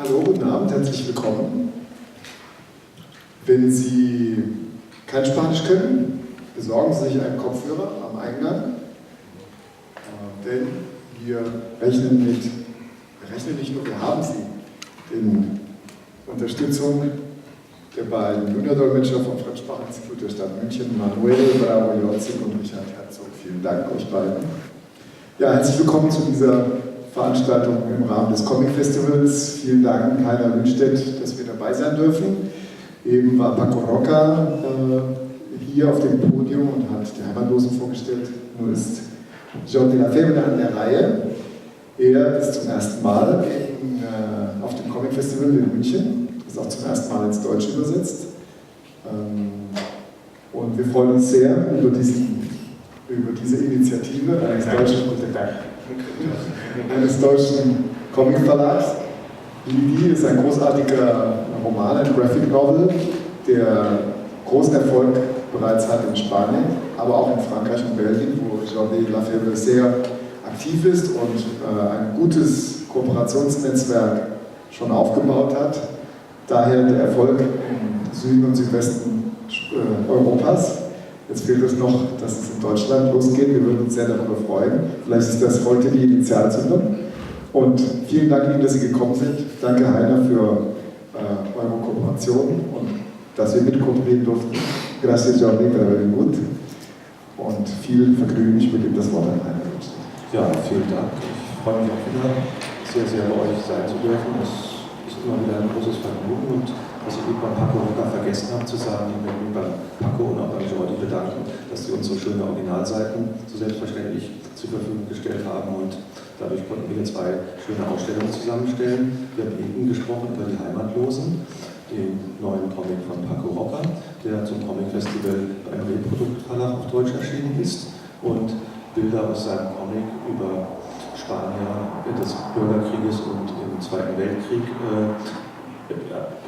Hallo, guten Abend, herzlich willkommen. Wenn Sie kein Spanisch können, besorgen Sie sich einen Kopfhörer am Eingang, denn wir rechnen nicht nur, wir haben Sie in Unterstützung der beiden Juniordolmetscher vom Fremdspracheninstitut der Stadt München, Manuel Bravo-Jotzig und Richard Herzog. Vielen Dank euch beiden. Ja, herzlich willkommen zu dieser Veranstaltung im Rahmen des Comic Festivals. Vielen Dank, Heiner Wünstedt, dass wir dabei sein dürfen. Eben war Paco Roca hier auf dem Podium und hat die Heimatlosen vorgestellt. Nun ist Jordi Lafebre an der Reihe. Er ist zum ersten Mal auf dem Comic Festival in München. Ist auch zum ersten Mal ins Deutsche übersetzt. Und wir freuen uns sehr über diese Initiative eines deutschen Comicverlags. Lili ist ein großartiger Roman, ein Graphic Novel, der großen Erfolg bereits hat in Spanien, aber auch in Frankreich und Belgien, wo Jordi Lafebre sehr aktiv ist und ein gutes Kooperationsnetzwerk schon aufgebaut hat. Daher der Erfolg im Süden und Südwesten Europas. Jetzt fehlt es noch, dass es in Deutschland losgeht. Wir würden uns sehr darüber freuen. Vielleicht ist das heute die Initialzündung. Und vielen Dank Ihnen, dass Sie gekommen sind. Danke, Heiner, für eure Kooperation und dass wir mitkooperieren durften. Gracias, Jordi, very good. Und viel Vergnügen. Ich übergebe das Wort an Heiner. Ja, vielen Dank. Ich freue mich auch wieder, sehr bei euch sein zu dürfen. Es ist immer wieder ein großes Vergnügen. Und was ich eben beim Paco Roca vergessen habe zu sagen, ich möchte mich beim Paco und auch beim Jordi bedanken, dass sie unsere schönen Originalseiten so selbstverständlich zur Verfügung gestellt haben und dadurch konnten wir zwei schöne Ausstellungen zusammenstellen. Wir haben eben gesprochen über die Heimatlosen, den neuen Comic von Paco Roca, der zum Comic Festival beim Reproduktverlag auf Deutsch erschienen ist und Bilder aus seinem Comic über Spanier des Bürgerkrieges und im Zweiten Weltkrieg.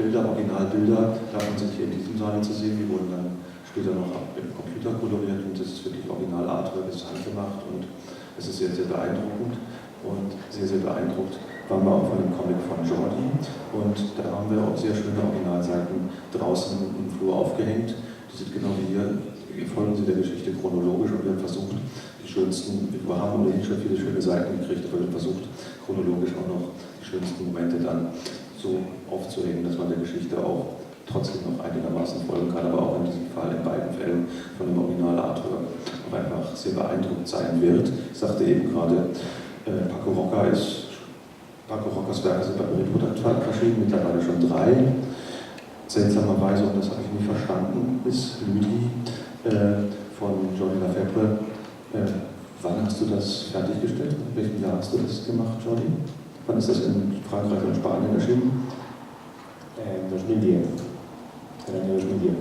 Originalbilder, davon sind hier in diesem Saal zu sehen, die wurden dann später noch im Computer koloriert und das ist wirklich Original-Artwork, das ist handgemacht und es ist sehr beeindruckend und sehr beeindruckt waren wir auch von dem Comic von Jordi und da haben wir auch sehr schöne Originalseiten draußen im Flur aufgehängt, die sind genau wie hier, folgen sie der Geschichte chronologisch und wir haben versucht, wir haben ohnehin schon viele schöne Seiten gekriegt, aber wir haben versucht, chronologisch auch noch die schönsten Momente dann so aufzuhängen, dass man der Geschichte auch trotzdem noch einigermaßen folgen kann, aber auch in diesem Fall in beiden Fällen von dem Original-Artwork auch einfach sehr beeindruckt sein wird. Ich sagte eben gerade, Paco Rocas Werke sind beim Reproduktverlag erschienen, mittlerweile schon 3. Seltsamerweise, und das habe ich nie verstanden, ist Lüdi von Jordi Lafebre. Wann hast du das fertiggestellt? In welchem Jahr hast du das gemacht, Jordi? Wann ist das in Frankreich und Spanien erschienen? 2010. El año 2010.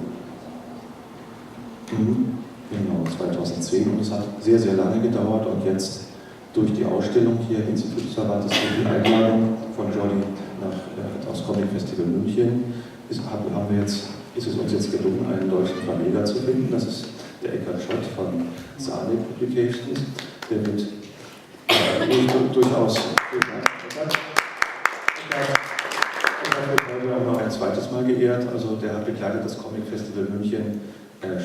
Genau, 2010. Und es hat sehr lange gedauert und jetzt durch die Ausstellung hier im Institut Cervantes, durch die Einladung von Jordi aus Comic Festival München, ist es uns jetzt gelungen, einen deutschen Verleger zu finden. Das ist der Eckhard Schott von Sane Publications, der wird durchaus noch ein zweites Mal geehrt. Also der hat begleitet das Comic Festival München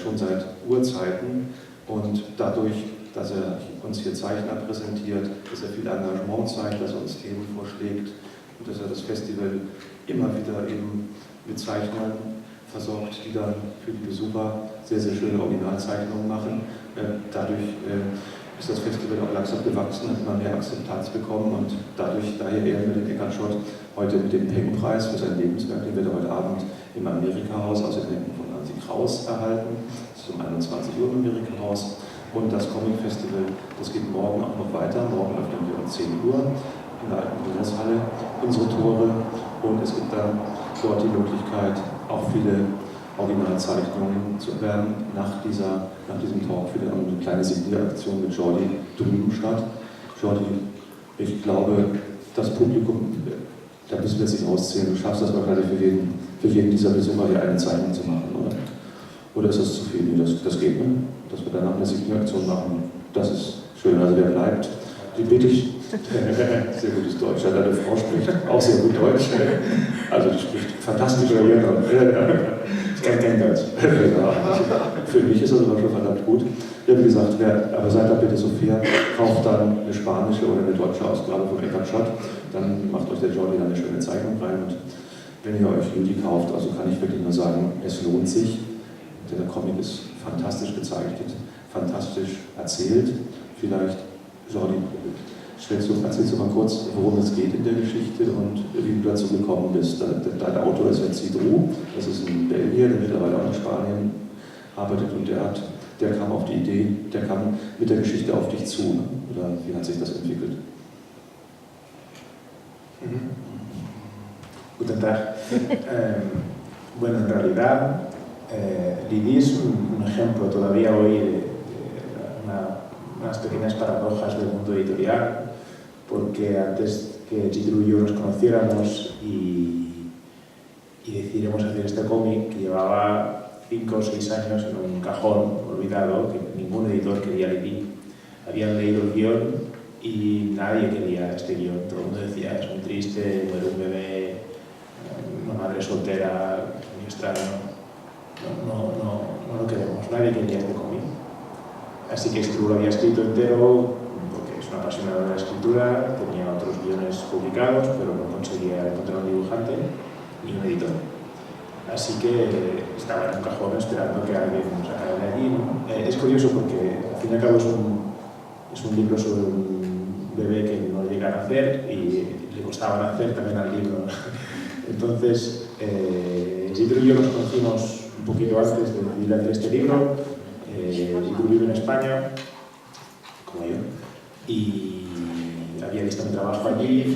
schon seit Urzeiten und dadurch, dass er uns hier Zeichner präsentiert, dass er viel Engagement zeigt, dass er uns Themen vorschlägt und dass er das Festival immer wieder eben mit Zeichnern versorgt, die dann für die Besucher sehr schöne Originalzeichnungen machen. Dadurch ist das Festival auch langsam gewachsen, hat immer mehr Akzeptanz bekommen und daher ehren wir den Eckhard Schott heute mit dem Peng-Preis für sein Lebenswerk, den wird er heute Abend im Amerika-Haus aus den Händen von Hansi Kraus erhalten. Das ist um 21 Uhr im Amerika-Haus. Und das Comic-Festival, das geht morgen auch noch weiter. Morgen öffnen wir um 10 Uhr in der alten Kongresshalle unsere Tore und es gibt dann dort die Möglichkeit, auch viele Originalzeichnungen zu erwerben. Nach diesem Talk findet auch eine kleine Signieraktion mit Jordi drüben statt. Jordi, ich glaube, das Publikum, da müssen wir jetzt nicht auszählen. Du schaffst das wahrscheinlich für jeden dieser Besucher hier eine Zeichnung zu machen, oder? Oder ist das zu viel? Nee, das geht, ne? Dass wir danach eine Signieraktion machen, das ist schön. Also wer bleibt, die bitte ich Sehr gutes Deutsch. Ja, deine Frau spricht auch sehr gut Deutsch. Also die spricht fantastisch Deutsch. Es que kein Deutsch. Ja, für mich ist das aber schon verdammt gut. Ja, wie gesagt, aber seid da bitte so fair, kauft dann eine spanische oder eine deutsche Ausgabe vom Eckhard Schott, dann macht euch der Jordi dann eine schöne Zeichnung rein und wenn ihr euch Judy kauft, also kann ich wirklich nur sagen, es lohnt sich. Der Comic ist fantastisch gezeichnet, fantastisch erzählt. Vielleicht, Jordi, erzählst du mal kurz, worum es geht in der Geschichte und wie du dazu gekommen bist. Dein Autor ist ja Cidru, das ist ein Belgier, der mittlerweile auch in Spanien arbeitet und der kam auf die Idee, der kam mit der Geschichte auf dich zu. Ne? Oder wie hat sich das entwickelt? Guten Tag. Bueno, en realidad, Lidi es un ejemplo todavía hoy de unas pequeñas paradojas del mundo editorial, porque antes que Cidru y yo nos conociéramos y decidiéramos hacer este cómic, que llevaba 5 o 6 años en un cajón olvidado, que ningún editor quería Lidi. Habían leído el guión y nadie quería este guión. Todo el mundo decía, es muy triste, muere un bebé, una madre soltera, muy extraño. No lo queremos, nadie quería este cómic. Así que Cidru lo había escrito entero, porque es un apasionado de la escritura, tenía otros guiones publicados, pero no conseguía encontrar un dibujante ni un editor. Así que estaba en un cajón esperando que alguien nos sacara de allí, ¿no? Es curioso porque al fin y al cabo es un libro sobre un bebé que no llega a nacer y le costaba nacer también al libro. Entonces, Cidru y yo nos conocimos un poquito antes de decidir hacer este libro. Cidru vive en España, como yo, y había visto mi trabajo allí.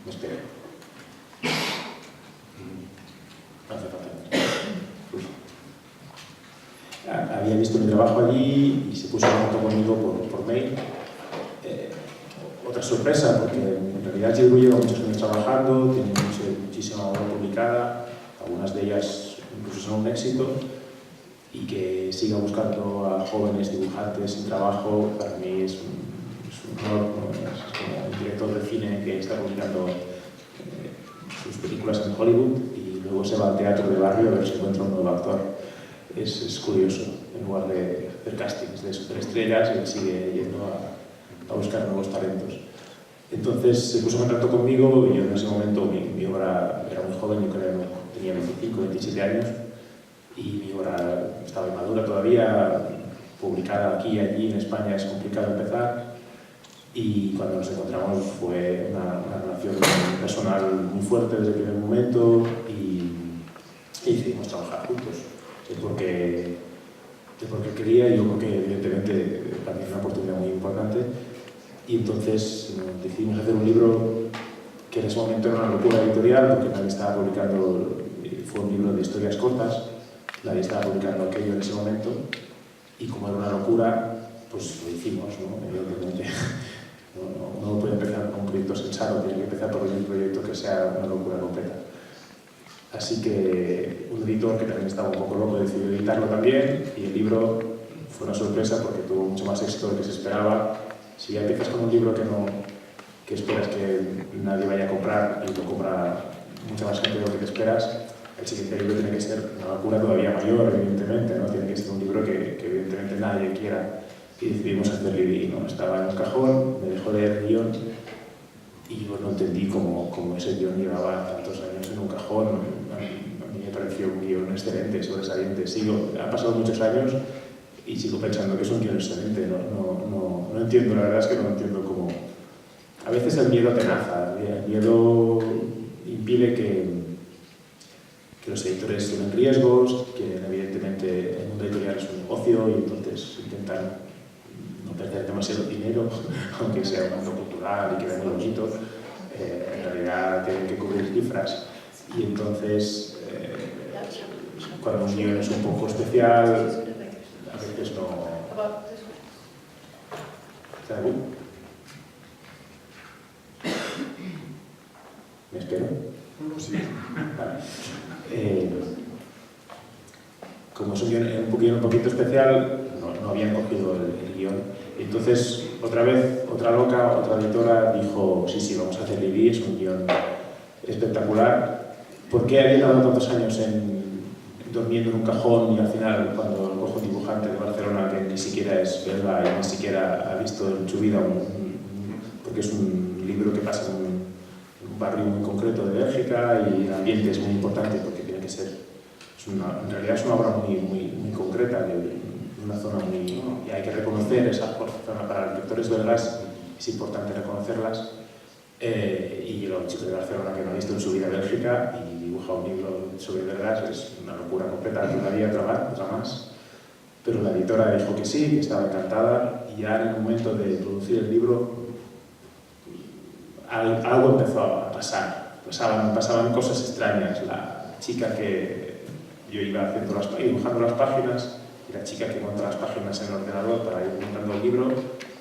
Me espero. No hace falta. Había visto mi trabajo allí y se puso en contacto conmigo por mail. Otra sorpresa, porque en realidad Cidru lleva muchos años trabajando, tiene muchísima obra publicada, algunas de ellas incluso son un éxito, y que siga buscando a jóvenes dibujantes sin trabajo, para mí es un honor, ¿no? Es como un director de cine que está publicando sus películas en Hollywood y luego se va al teatro de barrio a ver si encuentra un nuevo actor. Es curioso, en lugar de hacer castings de superestrellas, él sigue yendo a buscar nuevos talentos. Entonces se puso en contacto conmigo y yo en ese momento mi obra era muy joven, yo creo que tenía 25, 27 años y mi obra estaba inmadura todavía, publicada aquí y allí en España es complicado empezar y cuando nos encontramos fue una relación personal muy fuerte desde el primer momento y decidimos trabajar juntos. Es porque quería y yo creo que evidentemente para mí es una oportunidad muy importante. Y entonces decidimos hacer un libro que en ese momento era una locura editorial porque nadie estaba publicando, fue un libro de historias cortas, nadie estaba publicando aquello en ese momento y como era una locura, pues lo hicimos, ¿no? Evidentemente no puede empezar con un proyecto sensato, tiene que empezar por un proyecto que sea una locura completa. Así que un editor que también estaba un poco loco decidió editarlo también y el libro fue una sorpresa porque tuvo mucho más éxito del que se esperaba. Si ya empiezas con un libro que esperas que nadie vaya a comprar y lo compra mucha más gente de lo que te esperas, el siguiente libro tiene que ser una locura todavía mayor, evidentemente, ¿no? Tiene que ser un libro que evidentemente nadie quiera. Y decidimos hacer Lidi, ¿no? Estaba en un cajón, me dejó leer el guión y yo no entendí cómo ese guión llevaba tantos años en un cajón. A mí me pareció un guión excelente, sobresaliente. Han pasado muchos años y sigo pensando que es un guión excelente. No entiendo, la verdad es que no entiendo cómo. A veces el miedo atenaza, el miedo impide que los editores tomen riesgos, que evidentemente el mundo editorial es un negocio y entonces intentan no perder demasiado dinero, aunque sea un mundo cultural y quede muy bonito. En realidad tienen que cubrir cifras y entonces cuando un guión es un poco especial, a veces no. ¿Está bien? ¿Me espero? Sí. Vale. Como es un guión un poquito especial, no no habían cogido el guión. Y entonces, otra vez, otra loca, otra editora dijo, sí, vamos a hacer Lili, es un guión espectacular. ¿Por qué había tardado tantos años durmiendo en un cajón y al final, cuando cojo un dibujante de Barcelona que ni siquiera es belga y ni siquiera ha visto en su vida porque es un libro que pasa en un barrio muy concreto de Bélgica y el ambiente es muy importante porque tiene que ser, en realidad es una obra muy concreta, de una zona muy... y hay que reconocer esa zona para los lectores belgas, es importante reconocerlas. Y los chicos de Barcelona que no han visto en su vida Bélgica y dibuja un libro sobre belgas es una locura completa, todavía otra más. Pero la editora dijo que sí, que estaba encantada, y ya en el momento de producir el libro algo empezó a pasar. Pasaban cosas extrañas. La chica que yo iba dibujando las páginas, y la chica que monta las páginas en el ordenador para ir montando el libro,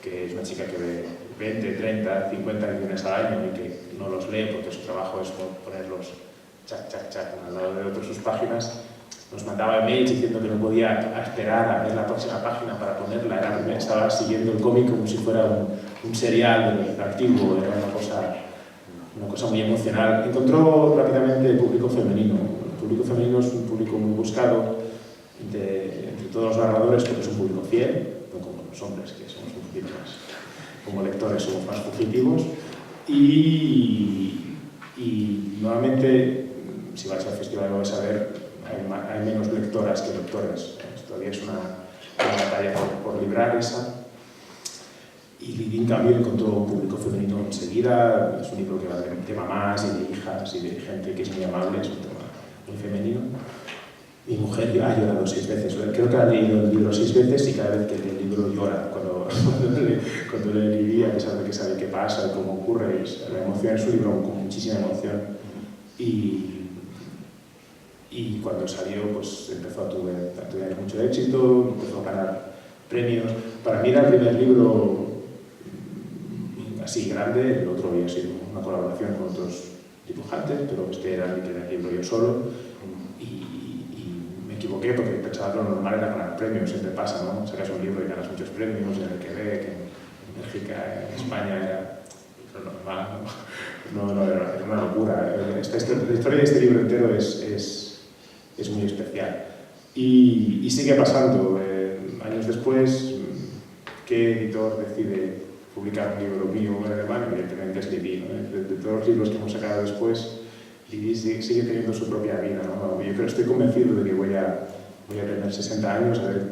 que es una chica que ve 20, 30, 50 guiones al año y que no los lee porque su trabajo es ponerlos chac, al lado de otras sus páginas, nos mandaba emails diciendo que no podía esperar a ver la próxima página para ponerla. Estaba siguiendo el cómic como si fuera un serial activo, era una cosa muy emocional. Encontró rápidamente el público femenino. El público femenino es un público muy buscado entre todos los narradores porque es un público fiel, no como los hombres, que somos un poquito más, como lectores somos más fugitivos. Y nuevamente, si vais al festival lo vais a ver, hay menos lectoras que lectores. Todavía es una batalla por librar esa. Y Lili, en cambio, encontró un público femenino enseguida. Es un libro que va de mamás y de hijas y de gente que es muy amable, es un tema muy femenino. Mi mujer ha llorado 6 veces. Creo que ha leído el libro 6 veces y cada vez que lee el libro llora. Cuando lee Lili, a pesar de que sabe qué pasa y cómo ocurre, la emoción es un libro con muchísima emoción. Y cuando salió, pues empezó a tener mucho éxito, empezó a ganar premios. Para mí era el primer libro así grande, el otro había sido una colaboración con otros dibujantes, pero este era mi primer libro yo solo. Y me equivoqué porque pensaba que lo normal era ganar premios, siempre pasa, ¿no? Sacas un libro y ganas muchos premios, en el Quebec, en Bélgica, en España era lo normal, ¿no? Era una locura. La historia de este libro entero es muy especial. Y sigue pasando. Años después, ¿qué editor decide publicar un libro mío en alemán? Evidentemente es Lili, ¿no? De todos los libros que hemos sacado después, Lili sigue teniendo su propia vida, ¿no? Yo estoy convencido de que voy a tener 60 años, haber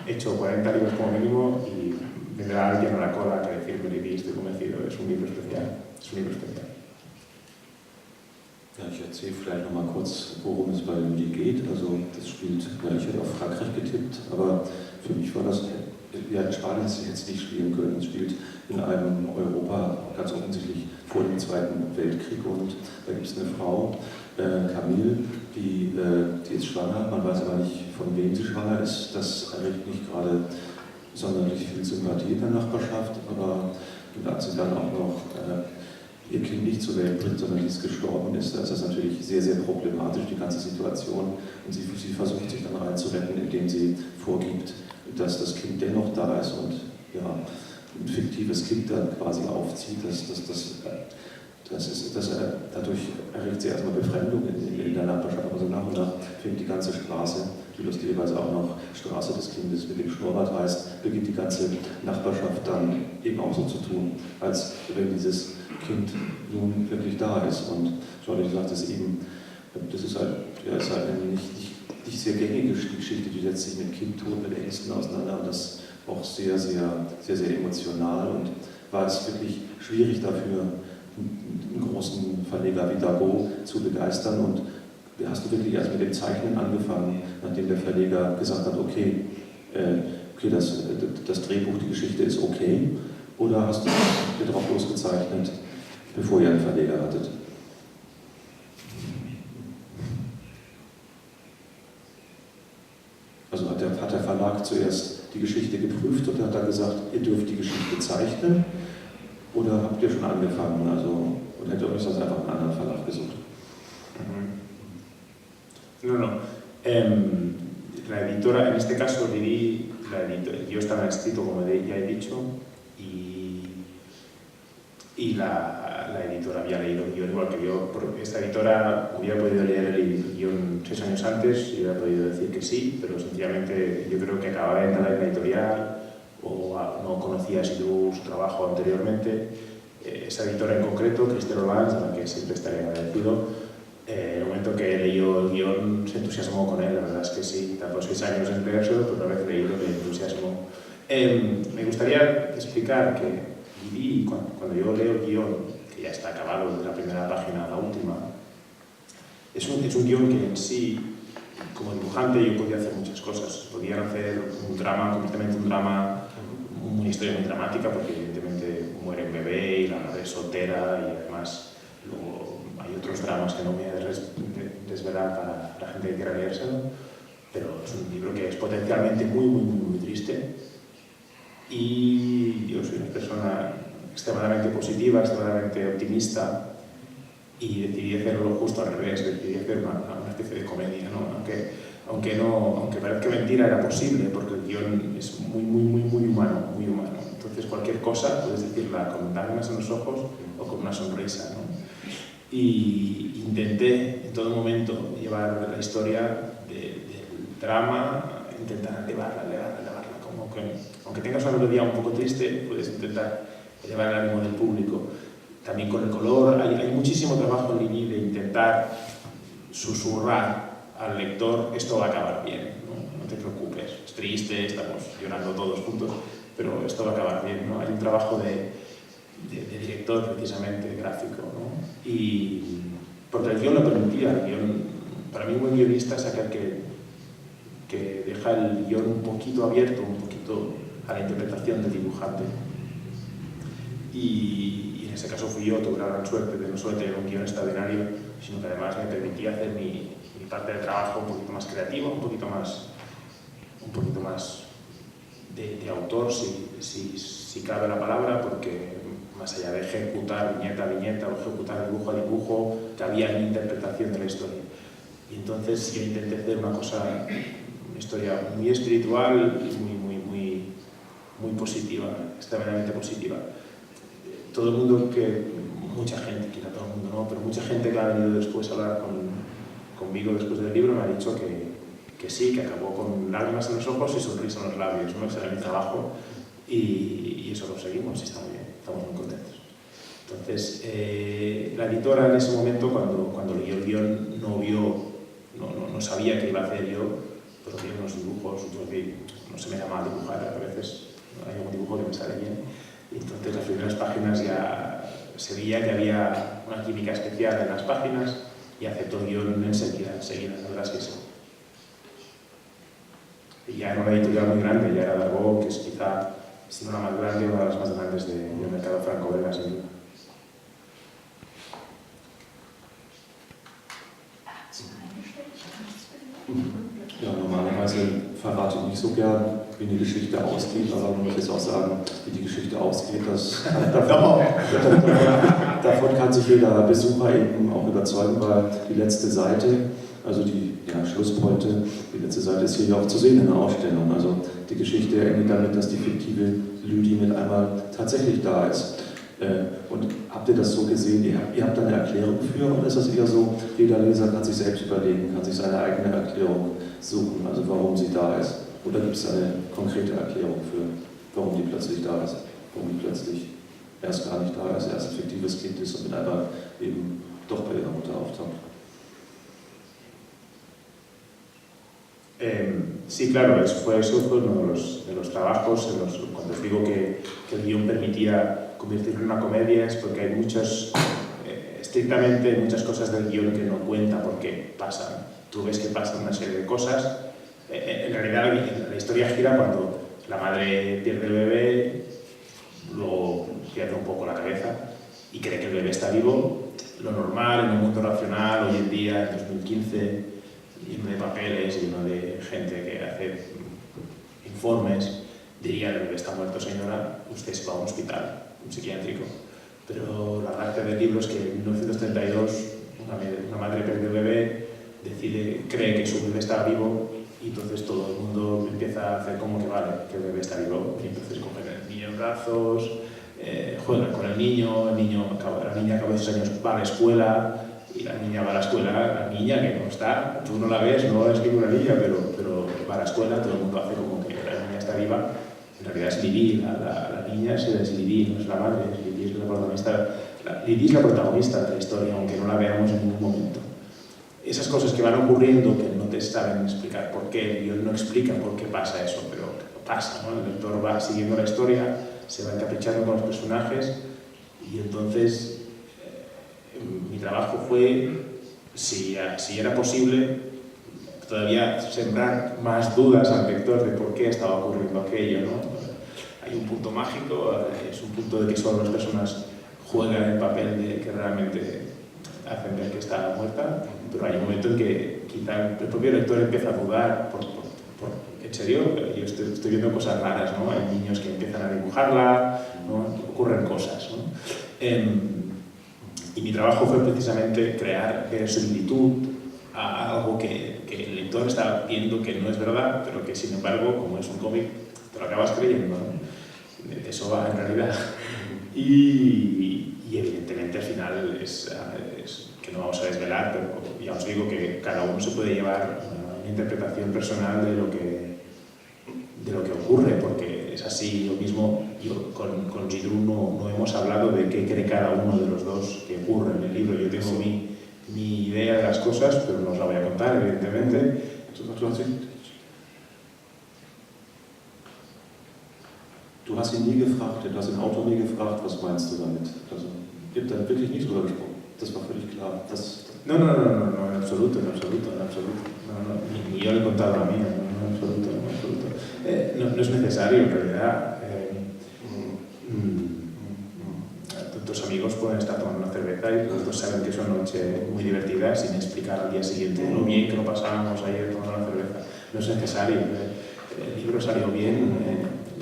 hecho 40 libros como mínimo y vendrá alguien a la cola a decirme Lili, estoy convencido, es un libro especial. Ja, ich erzähle vielleicht noch mal kurz, worum es bei Lili geht. Also das spielt, ich hätte auf Frankreich getippt, aber für mich war das, ja, in Spanien hätte es nicht spielen können. Es spielt in einem Europa ganz offensichtlich vor dem Zweiten Weltkrieg und da gibt es eine Frau, Camille, die ist schwanger, man weiß aber nicht, von wem sie schwanger ist. Das erregt nicht gerade sonderlich viel Sympathie in der Nachbarschaft, aber als sie dann auch noch ihr Kind nicht zur Welt bringt, sondern die gestorben ist, da ist das natürlich sehr, sehr problematisch, die ganze Situation. Und sie versucht sich dann reinzuretten, indem sie vorgibt, dass das Kind dennoch da ist und ja, ein fiktives Kind dann quasi aufzieht. Dadurch erregt sie erstmal Befremdung in der Nachbarschaft, aber so nach und nach fängt die ganze Straße, die lustigerweise auch noch Straße des Kindes mit dem Schnurrbart heißt, beginnt die ganze Nachbarschaft dann eben auch so zu tun, als wenn dieses Kind nun wirklich da ist. Und Jordi sagt es eben, das ist halt eine nicht sehr gängige Geschichte, die setzt sich mit Kindtod, mit Ängsten auseinander und das auch sehr, sehr, sehr, sehr emotional und war es wirklich schwierig dafür, einen großen Verleger wie Dago zu begeistern und hast du wirklich erst mit dem Zeichnen angefangen, nachdem der Verleger gesagt hat, okay, das Drehbuch, die Geschichte ist okay, oder hast du drauf losgezeichnet, bevor ihr einen Verleger hattet? Also hat der Verlag zuerst die Geschichte geprüft und hat dann gesagt, ihr dürft die Geschichte zeichnen, oder habt ihr schon angefangen? Also, und hättet ihr euch sonst einfach einen anderen Verlag gesucht? No. La editora, en este caso, Lili el guión estaba escrito, como ya he dicho, y la editora había leído el guión igual que yo. Esta editora hubiera podido leer el guión 6 años antes y hubiera podido decir que sí, pero sencillamente yo creo que acababa de entrar en la editorial o no conocía su trabajo anteriormente. Esa editora en concreto, Christelle Roland, a la que siempre estaré agradecido, en el momento que leyó el guión se entusiasmó con él. La verdad es que sí, tardó 6 años en leérselo, pero una vez leído me entusiasmó. Me gustaría explicar que cuando yo leo el guión, que ya está acabado desde la primera página a la última, es un guión que en sí, como dibujante, yo podía hacer muchas cosas. Podía hacer un drama, completamente un drama, una historia muy dramática, porque evidentemente muere un bebé y la madre es soltera, y además luego hay otros dramas que no voy a desvelar para la gente que quiera leérselo, pero es un libro que es potencialmente muy triste. Y yo soy una persona extremadamente positiva, extremadamente optimista, y decidí hacerlo justo al revés, decidí hacer una especie de comedia, ¿no? Aunque parezca mentira, era posible, porque el guión es muy humano, muy humano. Entonces cualquier cosa puedes decirla con lágrimas en los ojos o con una sonrisa, ¿no? Y intenté en todo momento llevar la historia del drama, intentar elevarla, como que, aunque tengas una melodía un poco triste, puedes intentar elevar el ánimo del público. También con el color, hay muchísimo trabajo en Ligny de intentar susurrar al lector: esto va a acabar bien, no te preocupes, es triste, estamos llorando todos juntos, pero esto va a acabar bien, ¿no? Hay un trabajo de director, precisamente, gráfico, ¿no? Y porque el guión lo permitía. El guión, para mí un buen guionista es aquel que deja el guión un poquito abierto, un poquito a la interpretación del dibujante. Y en ese caso fui yo, tuve la gran suerte de no solo tener un guión extraordinario, sino que además me permitía hacer mi parte de trabajo un poquito más creativa, un poquito más de autor, si cabe la palabra, porque más allá de ejecutar viñeta a viñeta o ejecutar dibujo a dibujo, cabía mi interpretación de la historia. Y entonces yo intenté hacer una historia muy espiritual y muy positiva, extremadamente positiva. Todo el mundo mucha gente, quizá todo el mundo no, pero mucha gente que ha venido después a hablar conmigo después del libro me ha dicho que sí, que acabó con lágrimas en los ojos y sonrisa en los labios, ¿no? Ese era mi trabajo y eso lo seguimos y está muy bien, estamos muy contentos. Entonces, la editora en ese momento, cuando leyó el guión, no sabía qué iba a hacer yo, pero tiene unos dibujos, no se me da mal dibujar, a veces hay un dibujo que me sale bien, y entonces las primeras páginas ya se veía que había una química especial en las páginas y aceptó el guión enseguida, la verdad es que sí. Y ya era una editorial muy grande, ya era Dargaud, que es quizá, si no la más grande, una de las más grandes del mercado franco-belga, sin duda. Ja, normalerweise verrate ich nicht so gern, wie die Geschichte ausgeht, aber man muss jetzt auch sagen, wie die Geschichte ausgeht, davon kann sich jeder Besucher eben auch überzeugen, weil die letzte Seite, also die Schlusspointe, die letzte Seite ist hier ja auch zu sehen in der Ausstellung. Also die Geschichte endet damit, dass die fiktive Lüdi mit einmal tatsächlich da ist. Und habt ihr das so gesehen, ihr habt da eine Erklärung für, oder ist das eher so, jeder Leser kann sich selbst überlegen, kann sich seine eigene Erklärung suchen, also warum sie da ist? Oder gibt es eine konkrete Erklärung für, warum die plötzlich da ist, warum die plötzlich erst gar nicht da ist, erst ein fiktives Kind ist und mit einmal eben doch bei ihrer Mutter auftaucht? Sí, claro, eso fue uno de los trabajos, cuando os digo que el guión permitía convertirlo en una comedia, es porque hay estrictamente muchas cosas del guión que no cuenta porque pasan. Tú ves que pasan una serie de cosas. En realidad la historia gira cuando la madre pierde el bebé, luego pierde un poco la cabeza y cree que el bebé está vivo. Lo normal en un mundo racional, hoy en día, en 2015, lleno de papeles, lleno de gente que hace informes, diría: el bebé está muerto, señora, usted se va a un hospital, un psiquiátrico. Pero la gracia del libro es que en 1932 una madre pierde el bebé, cree que su bebé está vivo y entonces todo el mundo empieza a hacer como que vale, que el bebé está vivo, y entonces cogen al niño en brazos, juegan con el niño, la niña acaba de 6 años, va a la escuela, y la niña va a la escuela, la niña que no está, tú no la ves, no es ninguna niña, pero va a la escuela, todo el mundo hace como que la niña está viva, en realidad es Lily, la niña es Lily, no es la madre, Lily es la protagonista, Lily es la protagonista de la historia, aunque no la veamos en ningún momento. Esas cosas que van ocurriendo que no te saben explicar por qué, Dios no explica por qué pasa eso, pero pasa, ¿no? El lector va siguiendo la historia, se va encaprichando con los personajes y entonces mi trabajo fue, si era posible, todavía sembrar más dudas al lector de por qué estaba ocurriendo aquello, ¿no? Hay un punto mágico, es un punto de que solo las personas juegan el papel de que realmente hacen ver que está muerta, pero hay un momento en que quizá el propio lector empieza a dudar en serio, yo estoy viendo cosas raras, ¿no? Hay niños que empiezan a dibujarla, ¿no? Ocurren cosas, ¿no? Y mi trabajo fue precisamente crear verosimilitud a algo que el lector está viendo que no es verdad, pero que sin embargo, como es un cómic, te lo acabas creyendo, ¿no? De eso va en realidad. Y evidentemente al final es que no vamos a desvelar, pero ya os digo que cada uno se puede llevar una interpretación personal de lo que ocurre, porque es así. Lo mismo, yo con Zidrou no hemos hablado de qué cree cada uno de los dos que ocurre en el libro. Yo tengo mi idea de las cosas, pero no os la voy a contar, evidentemente. Du hast ihn nie gefragt, du hast den Autor nie gefragt, was meinst du damit? Also, ihr habt da wirklich nie drüber gesprochen. Das war völlig klar. No, en absoluto. No, ni yo le he contado a mí, en absoluto. No es necesario, en realidad. Tus amigos pueden estar tomando una cerveza y los dos saben que es una noche muy divertida sin explicar al día siguiente lo bien que lo pasábamos ayer tomando una cerveza. No es necesario. El libro salió bien,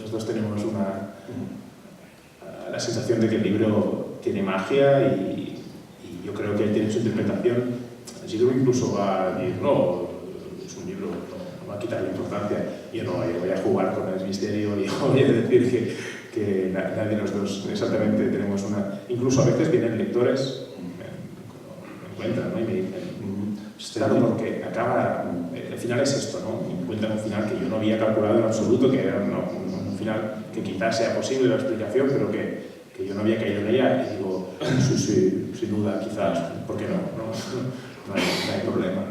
los dos tenemos la sensación de que el libro tiene magia y yo creo que él tiene su interpretación. Zidrou incluso va a decir, no, es un libro, no va a quitarle importancia. Yo no, yo voy a jugar con el misterio y voy a decir que nadie de los dos exactamente tenemos una... Incluso a veces vienen lectores, me encuentran, ¿no? Y me dicen, claro, porque acaba... El final es esto, ¿no? Me encuentran un final que yo no había calculado en absoluto, que era un final que quizás sea posible la explicación, pero que yo no había caído en ella, y digo, sí, sin duda, quizás, ¿por qué no? No hay problema.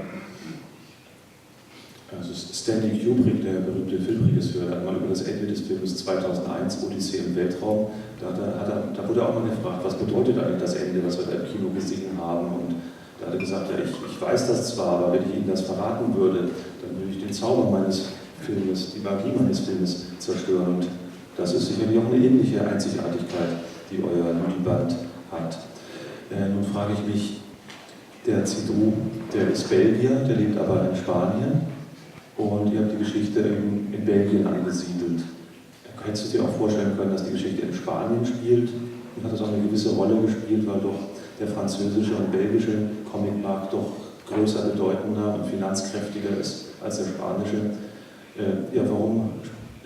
Also Stanley Kubrick, der berühmte Filmregisseur, hat mal über das Ende des Films 2001, Odyssee im Weltraum, da wurde auch mal gefragt, was bedeutet eigentlich das Ende, was wir da im Kino gesehen haben. Und da hat er gesagt, ja, ich weiß das zwar, aber wenn ich Ihnen das verraten würde, dann würde ich den Zauber meines Filmes, die Magie meines Filmes zerstören. Und das ist sicherlich auch eine ähnliche Einzigartigkeit, die euer Band hat. Nun frage ich mich, der Zidrou, der ist Belgier, der lebt aber in Spanien. Und ihr habt die Geschichte in Belgien angesiedelt. Hättest du dir auch vorstellen können, dass die Geschichte in Spanien spielt? Und hat das auch eine gewisse Rolle gespielt, weil doch der französische und belgische Comicmarkt doch größer, bedeutender und finanzkräftiger ist als der spanische? Ja, warum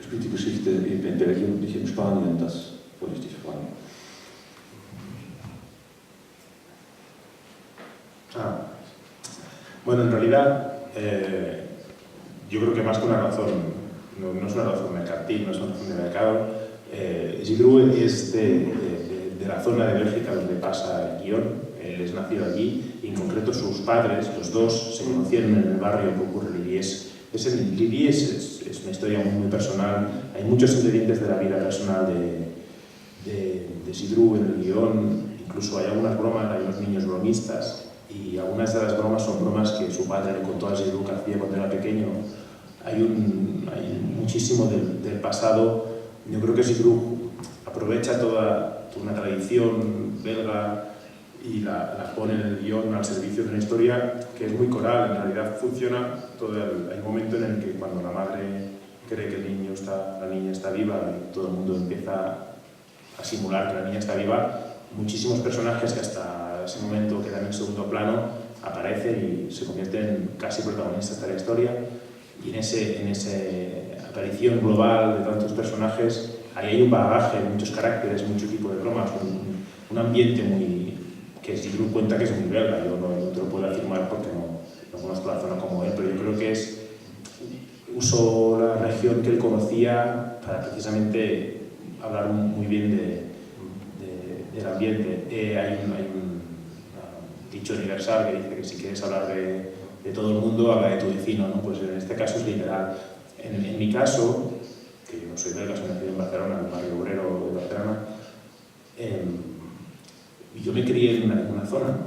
spielt die Geschichte eben in Belgien und nicht in Spanien? Das wollte ich dich fragen. Bueno, en realidad... yo creo que más que una razón, no es una razón mercantil, no es una razón de mercado. Zidrou es de la zona de Bélgica donde pasa el guión, él es nacido allí, y en concreto sus padres, los dos, se conocieron en el barrio que ocurre Lily. Lily es una historia muy personal, hay muchos ingredientes de la vida personal de Zidrou en el guión, incluso hay algunas bromas, hay unos niños bromistas, y algunas de las bromas son bromas que su padre le contó a Zidrou que hacía cuando era pequeño. Hay muchísimo del pasado. Yo creo que Zidrou aprovecha toda una tradición belga y la pone en el guión al servicio de una historia que es muy coral, en realidad funciona. Hay un momento en el que cuando la madre cree que la niña está viva y todo el mundo empieza a simular que la niña está viva, muchísimos personajes que hasta ese momento quedan en segundo plano aparecen y se convierten en casi protagonistas de la historia. en esa aparición global de tantos personajes, ahí hay un bagaje, muchos caracteres, mucho tipo de bromas, un ambiente que Gibru cuenta que es muy belga. Yo no te lo puedo afirmar porque no conozco la zona como él, pero yo creo que usó la región que él conocía para precisamente hablar muy bien del ambiente. Hay un dicho universal que dice que si quieres hablar de todo el mundo, habla de tu vecino, ¿no? Pues en este caso es literal. En mi caso, que yo no soy belga, soy nacido en Barcelona, en el barrio obrero de Barcelona, yo me crié en una zona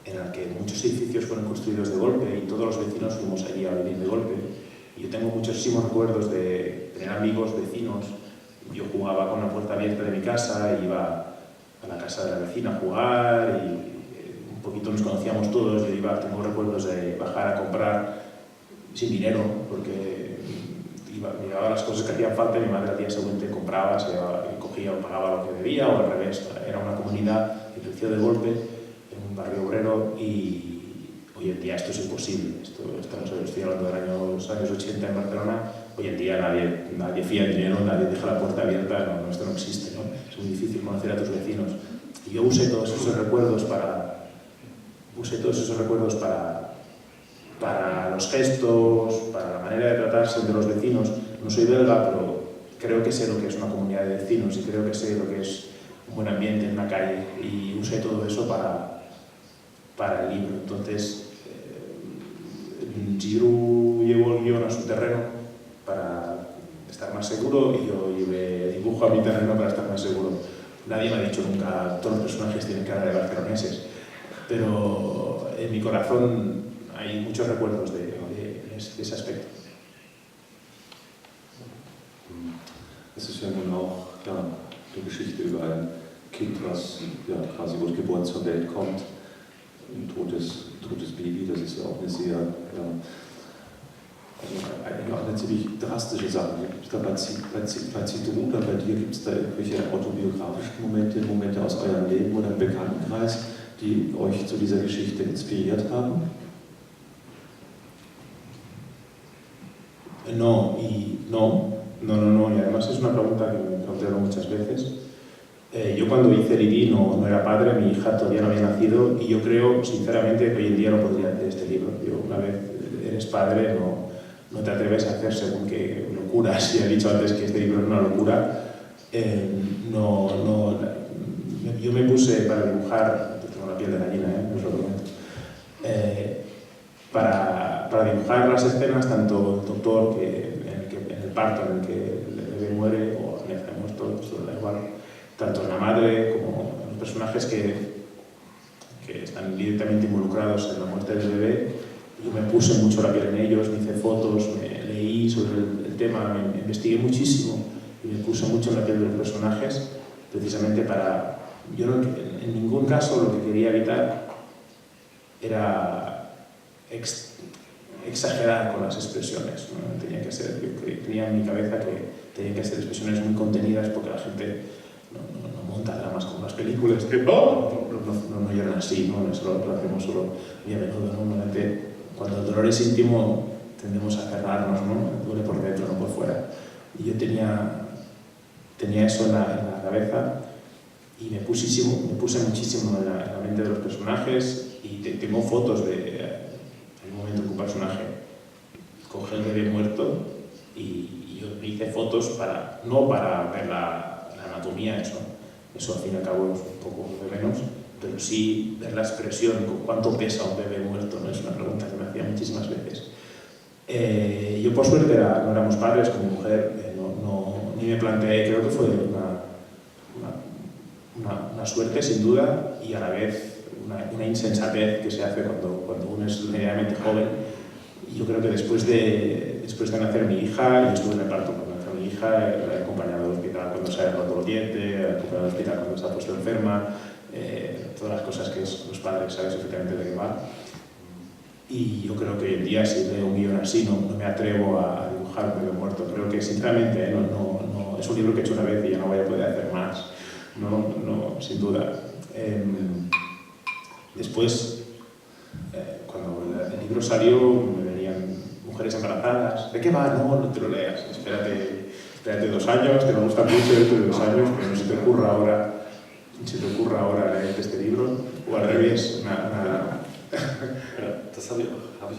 en la que muchos edificios fueron construidos de golpe y todos los vecinos fuimos allí a vivir de golpe. Y yo tengo muchísimos recuerdos de tener amigos, vecinos. Yo jugaba con la puerta abierta de mi casa, iba a la casa de la vecina a jugar y un poquito nos conocíamos todos. Tengo recuerdos de bajar a comprar sin dinero, porque me llevaba las cosas que hacían falta y mi madre al día siguiente compraba, cogía o pagaba lo que debía, o al revés. Era una comunidad que creció de golpe en un barrio obrero y hoy en día esto es imposible. Estoy hablando de los años 80 en Barcelona. Hoy en día nadie fía dinero, nadie deja la puerta abierta, esto no existe, ¿no? Es muy difícil conocer a tus vecinos. Y yo usé todos esos recuerdos para los gestos, para la manera de tratarse de los vecinos. No soy belga, pero creo que sé lo que es una comunidad de vecinos y creo que sé lo que es un buen ambiente en una calle, y usé todo eso para el libro. Entonces, Gibru llevó el guión a su terreno para estar más seguro y yo llevé dibujo a mi terreno para estar más seguro. Nadie me ha dicho nunca, todos los personajes tienen cara de barceloneses, pero en mi corazón hay muchos recuerdos de ese aspecto. Es ist ja nun auch die Geschichte über ein Kind, was quasi durch Geburt zur Welt kommt, ein totes Baby. Das ist ja auch eine sehr, eine ziemlich drastische Sache. Gibt es da bei Zidru oder bei dir, gibt es da irgendwelche autobiografischen Momente aus eurem Leben oder im Bekanntenkreis, die euch zu dieser Geschichte inspiriert haben? No, y además es una pregunta que me planteo muchas veces. Yo cuando hice el ID no era padre, mi hija todavía no había nacido, y yo creo sinceramente que hoy en día no podría hacer este libro. Una vez eres padre no te atreves a hacer según qué locuras. Ya he dicho antes que este libro es una locura. Yo me puse para dibujar, tengo la piel de gallina, no os lo prometo, para dibujar las escenas, tanto el doctor en el parto en el que el bebé muere, o en el que ha muerto, esto da igual, tanto la madre como los personajes que están directamente involucrados en la muerte del bebé. Yo me puse mucho la piel en ellos, me hice fotos, me leí sobre el tema, me investigué muchísimo y me puse mucho en la piel de los personajes, precisamente para... Yo en ningún caso lo que quería evitar era exagerar con las expresiones, ¿no? Tenía que ser, yo tenía en mi cabeza que tenían que ser expresiones muy contenidas, porque la gente no monta dramas como las películas que no lloran así, ¿no? Eso lo hacemos solo muy a menudo, ¿no? Normalmente, cuando el dolor es íntimo, tendemos a cerrarnos, ¿no? Duele por dentro, no por fuera. Y yo tenía eso en la cabeza, y me puse muchísimo en la mente de los personajes, y tengo fotos de un momento que un personaje coge el bebé muerto, y yo me hice fotos no para ver la anatomía, eso al fin y al cabo es un poco de menos, pero sí ver la expresión, cuánto pesa un bebé muerto, ¿no? Es una pregunta que me hacía muchísimas veces. Yo por suerte no éramos padres con mi mujer, ni me planteé, creo que fue una suerte sin duda, y a la vez una insensatez que se hace cuando uno es medianamente joven. Y yo creo que después de nacer mi hija, yo estuve en el parto cuando nació mi hija, la he acompañado al hospital cuando se ha roto los dientes, la he acompañado al hospital cuando se ha puesto enferma, todas las cosas que los padres sabes perfectamente de qué va. Y yo creo que hoy en día, si leo un guión así, no me atrevo a dibujar un bebé muerto. Creo que sinceramente es un libro que he hecho una vez y ya no voy a poder hacer más. No, sin duda. Después, cuando el libro salió, me venían mujeres embarazadas. ¿De qué va? No, no te lo leas. Espérate 2 años, te va a gustar mucho dentro de 2 años, pero no se te ocurra ahora leer este libro. O al revés, Ja, das habe ich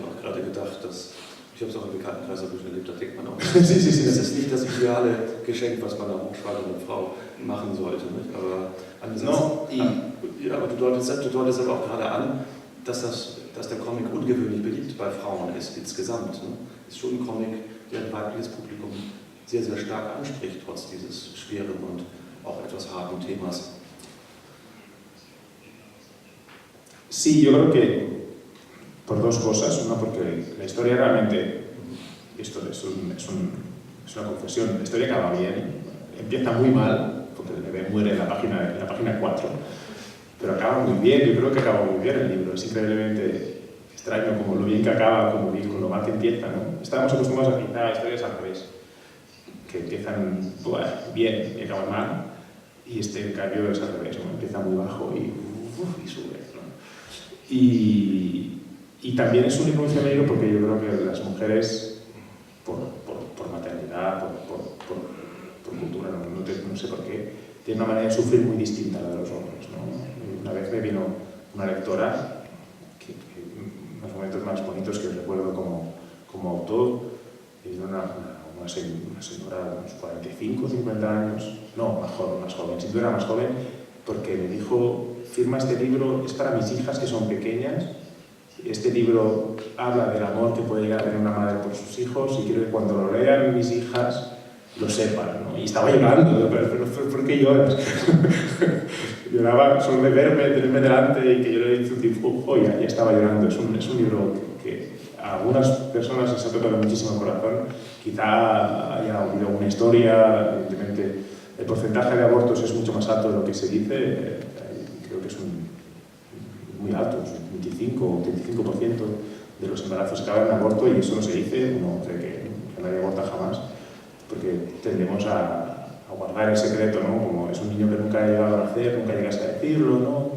auch gerade gedacht, dass ich habe es auch im Bekanntenkreis erlebt, da denkt man auch, Sí, sí, sí. das ist nicht das ideale Geschenk, was man einer hochschwangeren Frau machen sollte. Nicht? Aber aber du deutest aber auch gerade an, dass der Comic ungewöhnlich beliebt bei Frauen ist insgesamt. Ne? Ist schon ein Comic, der ein weibliches Publikum sehr, sehr stark anspricht, trotz dieses schweren und auch etwas harten Themas. Sí, yo creo que por 2 cosas. Una, porque la historia realmente, esto es una confesión, la historia acaba bien, empieza muy mal, porque el bebé muere en la página 4, pero acaba muy bien. Yo creo que acaba muy bien el libro. Es increíblemente extraño como lo bien que acaba, como con lo mal que empieza, ¿no? Estábamos acostumbrados a pintar historias al revés, que empiezan bien y acaban mal, y en cambio es al revés, ¿no? Empieza muy bajo y sube, ¿no? Y también es un libro muy femenino porque yo creo que las mujeres, por maternidad, por cultura, no sé por qué, tienen una manera de sufrir muy distinta a la de los hombres, ¿no? Una vez me vino una lectora, que los momentos más bonitos que recuerdo como autor, es una señora de unos 45, 50 años, no, más joven, sin duda era más joven, porque me dijo: firma este libro, es para mis hijas que son pequeñas. Este libro habla del amor que puede llegar a tener una madre por sus hijos y quiero que cuando lo lean mis hijas lo sepan, ¿no? Y estaba llorando, pero ¿por qué lloras? Lloraba solo de verme, tenerme delante y que yo le hice un dibujo y ya estaba llorando. Es un libro que a algunas personas les ha tocado muchísimo el corazón. Quizá haya habido una historia, evidentemente el porcentaje de abortos es mucho más alto de lo que se dice. Creo que es muy alto, es un 25 o 35% de los embarazos acaban en aborto, y eso no se dice. Uno cree que nadie aborta jamás, porque tendemos a guardar el secreto, ¿no? Como es un niño que nunca ha llegado a nacer, nunca llegas a decirlo, ¿no?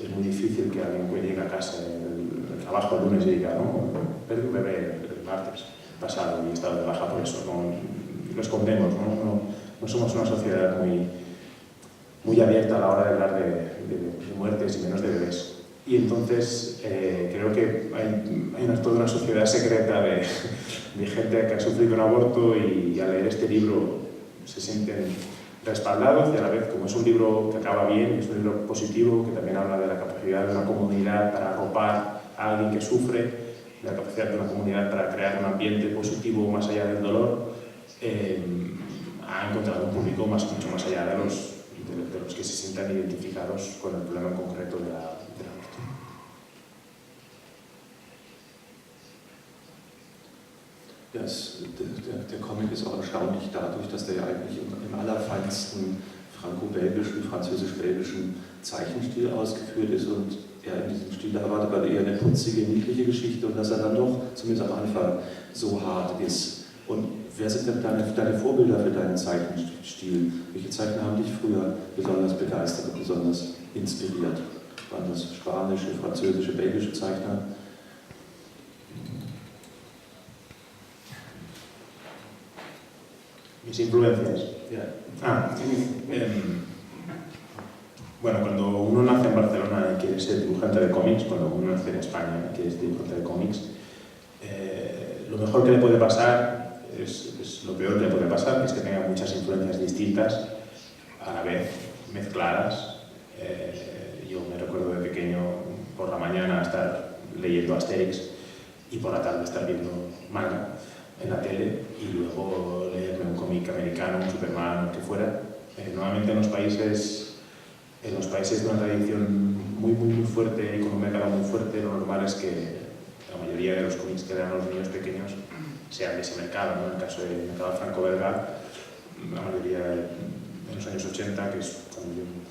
Es muy difícil que alguien llegue a casa el trabajo el lunes y diga: no, perdí un bebé el martes pasado y he estado de baja por eso, ¿no? Lo escondemos, no somos una sociedad muy abierta a la hora de hablar de muertes y menos de bebés. Y entonces creo que hay toda una sociedad secreta de gente que ha sufrido un aborto, y al leer este libro se sienten respaldados, y a la vez, como es un libro que acaba bien, es un libro positivo, que también habla de la capacidad de una comunidad para arropar a alguien que sufre, de la capacidad de una comunidad para crear un ambiente positivo más allá del dolor, ha encontrado un público mucho más allá de los que se sientan identificados con el problema en concreto del aborto. Ja, der Comic ist auch erstaunlich dadurch, dass der ja eigentlich im allerfeinsten franco-belgischen, französisch-belgischen Zeichenstil ausgeführt ist und er in diesem Stil erwartet man eher eine putzige, niedliche Geschichte, und dass er dann doch, zumindest am Anfang, so hart ist. Und wer sind denn deine Vorbilder für deinen Zeichenstil? Welche Zeichner haben dich früher besonders begeistert und besonders inspiriert? Waren das spanische, französische, belgische Zeichner? Mis influencias. Ja. Bueno, cuando uno nace en Barcelona y quiere ser dibujante de cómics, cuando uno nace en España y quiere ser dibujante de cómics, lo mejor que le puede pasar es lo peor que le puede pasar, que es que tenga muchas influencias distintas a la vez, mezcladas. Yo me recuerdo de pequeño por la mañana estar leyendo Asterix y por la tarde estar viendo manga en la tele, y luego leerme un cómic americano, un Superman, lo que fuera. Normalmente en los países de una tradición muy fuerte y con un mercado muy fuerte, lo normal es que la mayoría de los cómics que lean a los niños pequeños sean de ese mercado, ¿no? En el caso del mercado franco-belga, la mayoría en los años 80, que es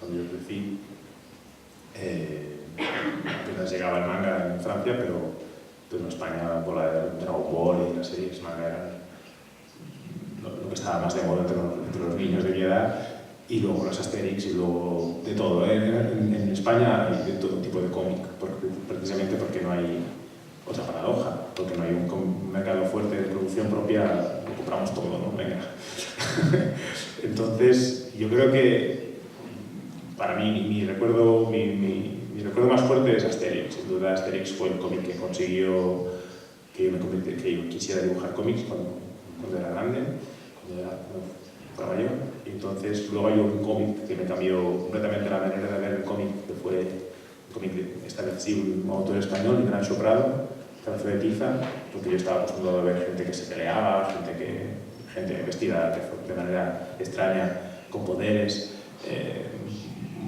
cuando yo crecí, apenas llegaba el manga en Francia, pero en España por la Dragon Ball y las series manga eran lo que estaba más de moda entre los niños de mi edad, y luego los Asterix y luego de todo. En España hay de todo tipo de cómic, precisamente porque no otra paradoja, porque no hay un mercado fuerte de producción propia, lo compramos todo, ¿no? Venga. Entonces, yo creo que para mí mi recuerdo más fuerte es Asterix. Sin duda, Asterix fue el cómic que consiguió que yo quisiera dibujar cómics cuando era grande, cuando era mayor. Y entonces, luego hay un cómic que me cambió completamente la manera de ver el cómic, que fue el cómic de esta vez sí, un autor español, Ignacio Prado, Trazo de Tiza, porque yo estaba acostumbrado a ver gente que se peleaba, gente vestida de manera extraña, con poderes,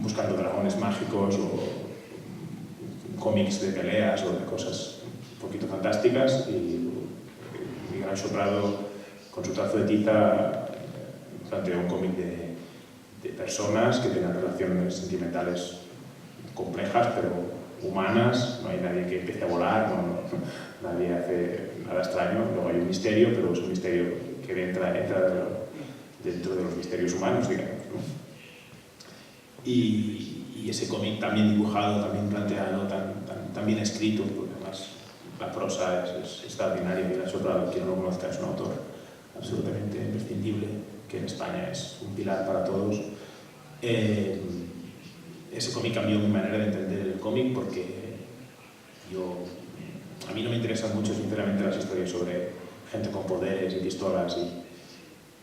buscando dragones mágicos o cómics de peleas o de cosas un poquito fantásticas, y Miguel Prado, con su Trazo de Tiza, planteó un cómic de personas que tienen relaciones sentimentales complejas pero humanas. No hay nadie que empiece a volar, nadie hace nada extraño. Luego hay un misterio, pero es un misterio que entra dentro de los misterios humanos, digamos, ¿no? Y ese cómic también dibujado, también planteado, tan bien escrito, porque además la prosa es extraordinaria. Miguel Prado, quien no lo conozca, es un autor absolutamente imprescindible, que en España es un pilar para todos. Ese cómic cambió mi manera de entender el cómic, porque a mí no me interesan mucho, sinceramente, las historias sobre gente con poderes y pistolas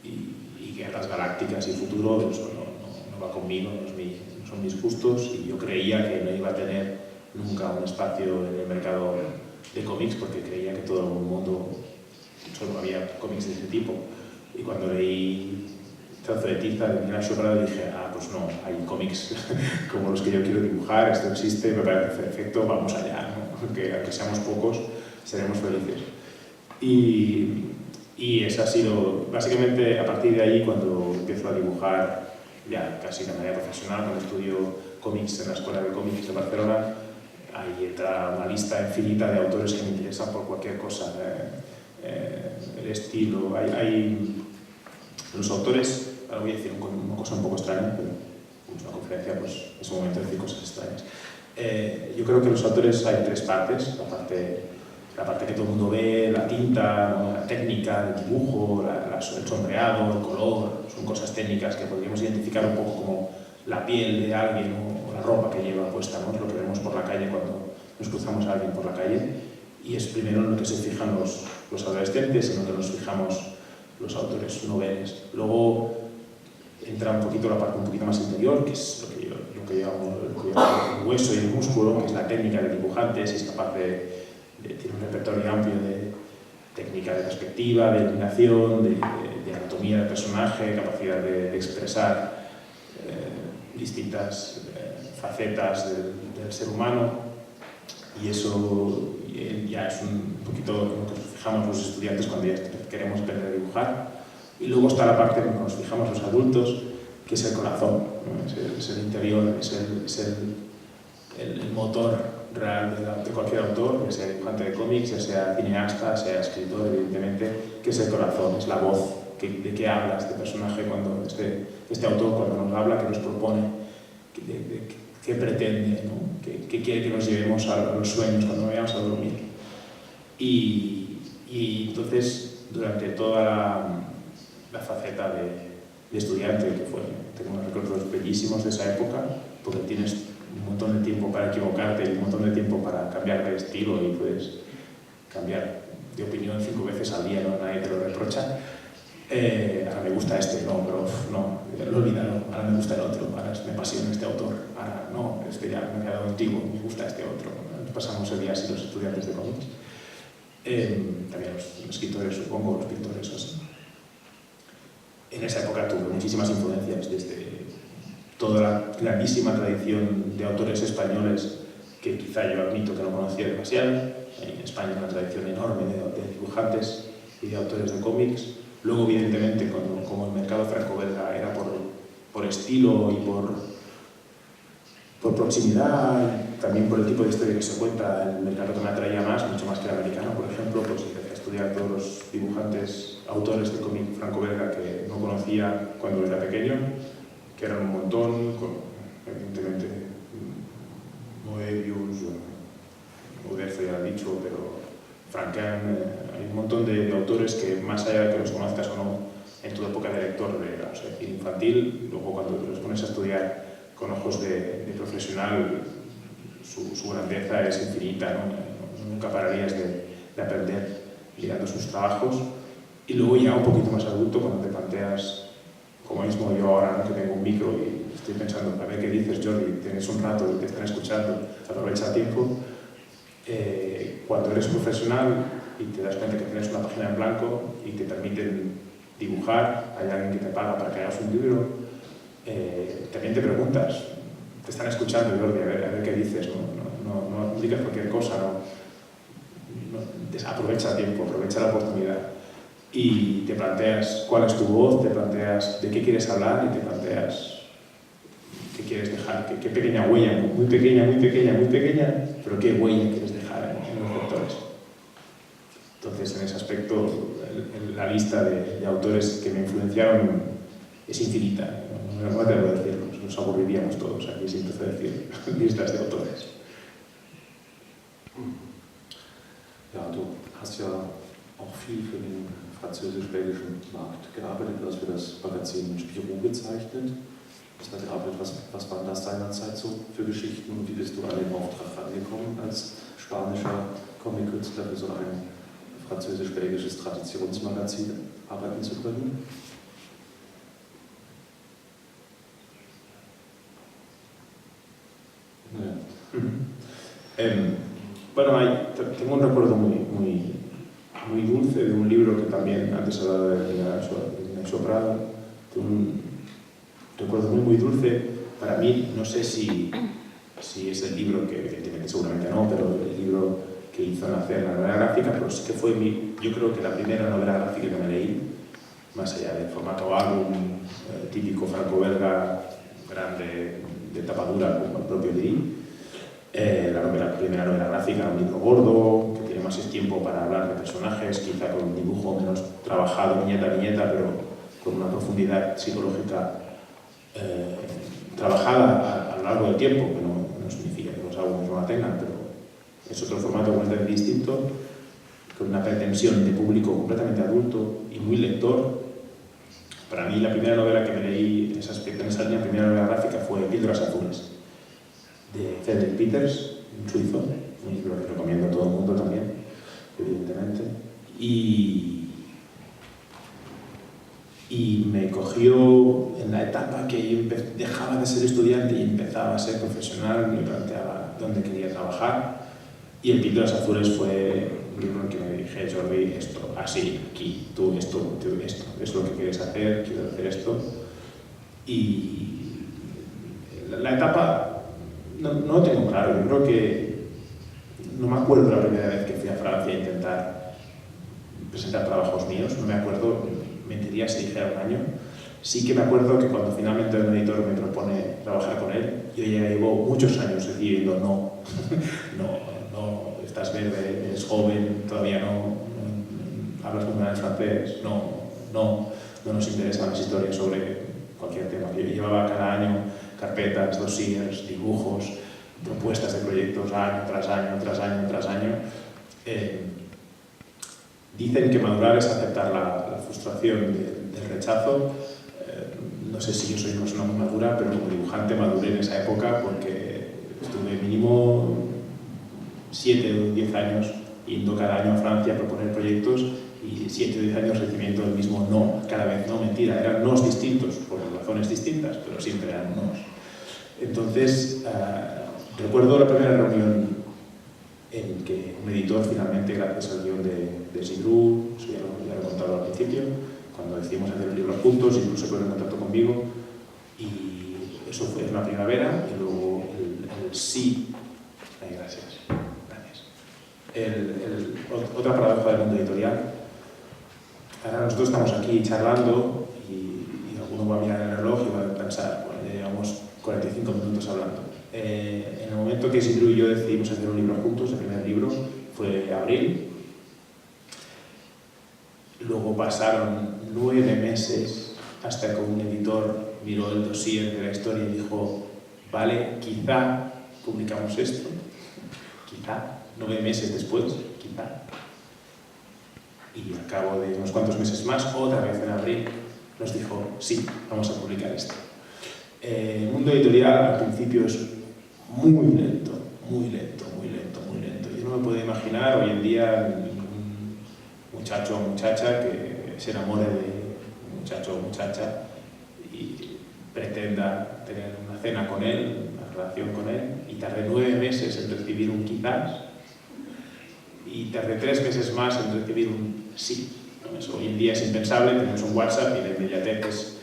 y guerras galácticas y futuro. Eso no va conmigo, no son mis gustos, y yo creía que no iba a tener nunca un espacio en el mercado de cómics, porque creía que todo el mundo solo había cómics de ese tipo. Y cuando leí Trazo de Tiza de Miguel Prado, dije, pues no, hay cómics como los que yo quiero dibujar, esto existe, me parece perfecto, vamos allá, ¿no? Aunque seamos pocos, seremos felices. Y esa ha sido, básicamente, a partir de ahí, cuando empiezo a dibujar ya casi de manera profesional, cuando estudio cómics en la Escuela de Cómics de Barcelona, ahí entra una lista infinita de autores que me interesan por cualquier cosa. El estilo, hay los autores. Ahora voy a decir una cosa un poco extraña, pero es una conferencia, pues es un momento de decir cosas extrañas. Yo creo que los autores hay tres partes: la parte que todo el mundo ve, la tinta, ¿no? La técnica, el dibujo, el sombreado, el color, son cosas técnicas que podríamos identificar un poco como la piel de alguien o la ropa que lleva puesta, ¿no? Es lo que vemos por la calle cuando nos cruzamos a alguien por la calle, y es primero en lo que se fijan los adolescentes, en lo que nos fijamos los autores noveles. Luego entra un poquito la parte un poquito más interior, que es lo que llamamos el hueso y el músculo, que es la técnica del dibujante, si es capaz tiene un repertorio amplio de técnica de perspectiva, de iluminación, de anatomía del personaje, capacidad de expresar distintas facetas del ser humano, y eso ya es un poquito lo que nos fijamos los estudiantes cuando ya queremos aprender a dibujar. Y luego está la parte en la que nos fijamos los adultos, que es el corazón, ¿no? Es el interior, es el motor real de cualquier autor, ya sea dibujante de cómics, ya sea cineasta, sea escritor, evidentemente, que es el corazón, es la voz. ¿De qué habla este personaje cuando este autor cuando nos habla, que nos propone, qué pretende, ¿no? ¿Qué quiere que nos llevemos a los sueños cuando vayamos a dormir? Y entonces, durante toda la faceta de estudiante, tengo unos recuerdos bellísimos de esa época, porque tienes un montón de tiempo para equivocarte y un montón de tiempo para cambiar de estilo, y puedes cambiar de opinión 5 veces al día, ¿no? Nadie te lo reprocha. Ahora me gusta este, no, pero no, lo he olvidado, ahora me gusta el otro, ahora me apasiona este autor, ahora no, ya me he quedado antiguo, me gusta este otro. Nos pasamos el día así los estudiantes de cómics. También los escritores, supongo, los pintores o así. En esa época tuve muchísimas influencias, desde toda la grandísima tradición de autores españoles, que quizá yo admito que no conocía demasiado. En España hay una tradición enorme de dibujantes y de autores de cómics. Luego, evidentemente, como el mercado franco-belga era por estilo y por proximidad, también por el tipo de historia que se cuenta, el mercado que me atraía mucho más que el americano, por ejemplo, pues empecé a estudiar todos los dibujantes, autores de cómic franco-belga que no conocía cuando era pequeño, que eran un montón, evidentemente Moebius, Uderzo ya lo he dicho, pero Franken, hay un montón de autores que, más allá de que los conozcas o no, en tu época de lector, vamos a decir, infantil, luego cuando te los pones a estudiar con ojos de profesional, su grandeza es infinita, ¿no? Nunca pararías de aprender leyendo sus trabajos. Y luego ya un poquito más adulto, cuando te planteas, como mismo yo ahora, ¿no? Que tengo un micro y estoy pensando, a ver qué dices, Jordi, tienes un rato y te están escuchando, aprovecha el tiempo. Cuando eres profesional y te das cuenta que tienes una página en blanco y te permiten dibujar, hay alguien que te paga para que hagas un libro, también te preguntas, te están escuchando, Jordi, a ver qué dices, no digas cualquier cosa, aprovecha el tiempo, aprovecha la oportunidad y te planteas cuál es tu voz, te planteas de qué quieres hablar y te planteas qué quieres dejar, qué pequeña huella, muy pequeña, pero qué huella quieres dejar en los lectores. Entonces, en ese aspecto, la lista de autores que me influenciaron es infinita. No te voy a decir, nos aburriríamos todos aquí si empiezo a decir listas de autores. Ja, du hast ja auch viel für den französisch-belgischen Markt gearbeitet, du hast für das Magazin Spirou gezeichnet. Das hat gearbeitet. Was waren das seinerzeit so für Geschichten und wie bist du an den Auftrag rangekommen, als spanischer Comic-Künstler für so ein französisch-belgisches Traditionsmagazin arbeiten zu können? Bueno, tengo un recuerdo muy dulce de un libro que también antes hablaba de Ignacio Prado. Un recuerdo muy dulce. Para mí, no sé si es el libro que, evidentemente seguramente no, pero el libro que hizo nacer la novela gráfica, pero sí que fue yo creo que la primera novela gráfica que me leí, más allá del formato álbum típico franco-belga, grande, de tapadura, como el propio Lee. La primera novela gráfica, un libro gordo, que tiene más tiempo para hablar de personajes, quizá con un dibujo menos trabajado, viñeta a viñeta, pero con una profundidad psicológica trabajada a lo largo del tiempo, que no significa que los álbumes no la tengan, pero es otro formato completamente distinto, con una pretensión de público completamente adulto y muy lector. Para mí, la primera novela que me leí en ese aspecto, en esa línea, primera novela gráfica, fue Píldoras Azules, de Frederick Peters, un suizo, un libro que recomiendo a todo el mundo también, evidentemente. Y me cogió en la etapa que yo dejaba de ser estudiante y empezaba a ser profesional, me planteaba dónde quería trabajar. Y el Píldoras Azules fue un libro en que me dije, Jordi, esto, así, aquí, tú, esto es lo que quieres hacer, quiero hacer esto. Y la etapa no lo tengo claro, yo creo que no me acuerdo la primera vez que fui a Francia a intentar presentar trabajos míos, no me acuerdo, mentiría si dijera un año. Sí que me acuerdo que cuando finalmente un editor me propone trabajar con él, yo ya llevo muchos años diciendo no, estás verde, eres joven, todavía no hablas muy mal francés, no nos interesan las historias sobre cualquier tema. Yo llevaba cada año carpetas, dossiers, dibujos, propuestas de proyectos año tras año. Dicen que madurar es aceptar la frustración del rechazo. No sé si yo soy una persona muy madura, pero como dibujante maduré en esa época porque estuve mínimo 7 o 10 años yendo cada año a Francia a proponer proyectos y 7 o 10 años recibiendo el mismo no, cada vez no, mentira, eran nos distintos, por razones distintas, pero siempre eran nos. Entonces, recuerdo la primera reunión en que un editor finalmente, gracias al guión de Sidru, eso ya lo he contado al principio, cuando decidimos hacer el libro juntos, incluso se puso en contacto conmigo, y eso fue una primavera, y luego el sí. Ay, gracias. Otra paradoja del mundo editorial. Ahora nosotros estamos aquí charlando y alguno va a mirar el reloj y va a pensar, bueno, ya llevamos 45 minutos hablando. En el momento que Sidru y yo decidimos hacer un libro juntos, el primer libro fue abril. Luego pasaron 9 meses hasta que un editor miró el dossier de la historia y dijo, vale, quizá publicamos esto, quizá, 9 meses después, quizá. Y al cabo de unos cuantos meses más, otra vez en abril, nos dijo, sí, vamos a publicar esto. El mundo editorial al principio es muy lento, muy lento, muy lento, muy lento. Yo no me puedo imaginar hoy en día un muchacho o muchacha que se enamore de un muchacho o muchacha y pretenda tener una cena con él, una relación con él, y tarde 9 meses en recibir un quizás, y tarde 3 meses más en recibir un sí. Eso hoy en día es impensable, tenemos un WhatsApp y la inmediatez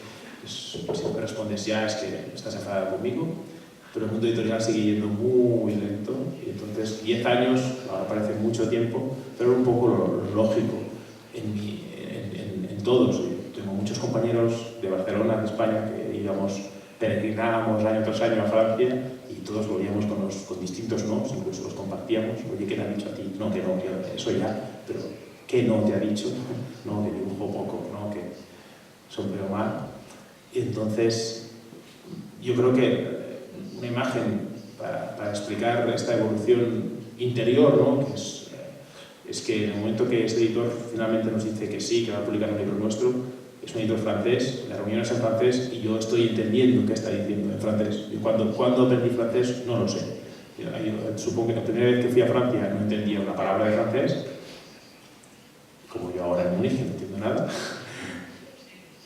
si me respondes ya es que estás enfadada conmigo, pero el mundo editorial sigue yendo muy lento, y entonces 10 años, ahora parece mucho tiempo, pero es un poco lo lógico en todos. Yo tengo muchos compañeros de Barcelona, de España, que íbamos, peregrinábamos año tras año a Francia y todos volvíamos con distintos nos, incluso los compartíamos. Oye, ¿qué te ha dicho a ti? No, que eso ya, pero ¿qué no te ha dicho? No, que dibujo poco, no, que sombreo mal. Y entonces, yo creo que una imagen para explicar esta evolución interior, ¿no? Que es que en el momento que este editor finalmente nos dice que sí, que va a publicar un libro nuestro, es un editor francés, la reunión es en francés y yo estoy entendiendo qué está diciendo en francés. Y cuando aprendí francés, no lo sé. Yo supongo que la primera vez que fui a Francia no entendía una palabra de francés, como yo ahora en Múnich, no entiendo nada.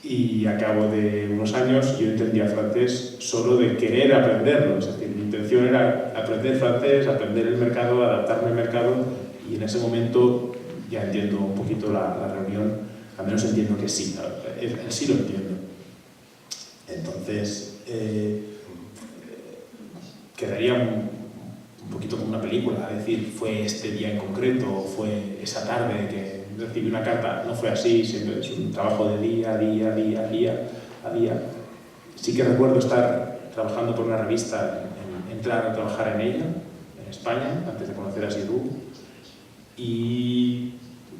Y a cabo de unos años yo entendía francés solo de querer aprenderlo, es decir, mi intención era aprender francés, aprender el mercado, adaptarme al mercado, y en ese momento ya entiendo un poquito la reunión, al menos entiendo que sí, sí lo entiendo. Entonces, quedaría un poquito como una película, es decir, fue este día en concreto, fue esa tarde que recibí una carta, no fue así, siempre es un trabajo de día a día. Sí que recuerdo estar trabajando por una revista, entrar a trabajar en ella, en España, antes de conocer a Sidhu, y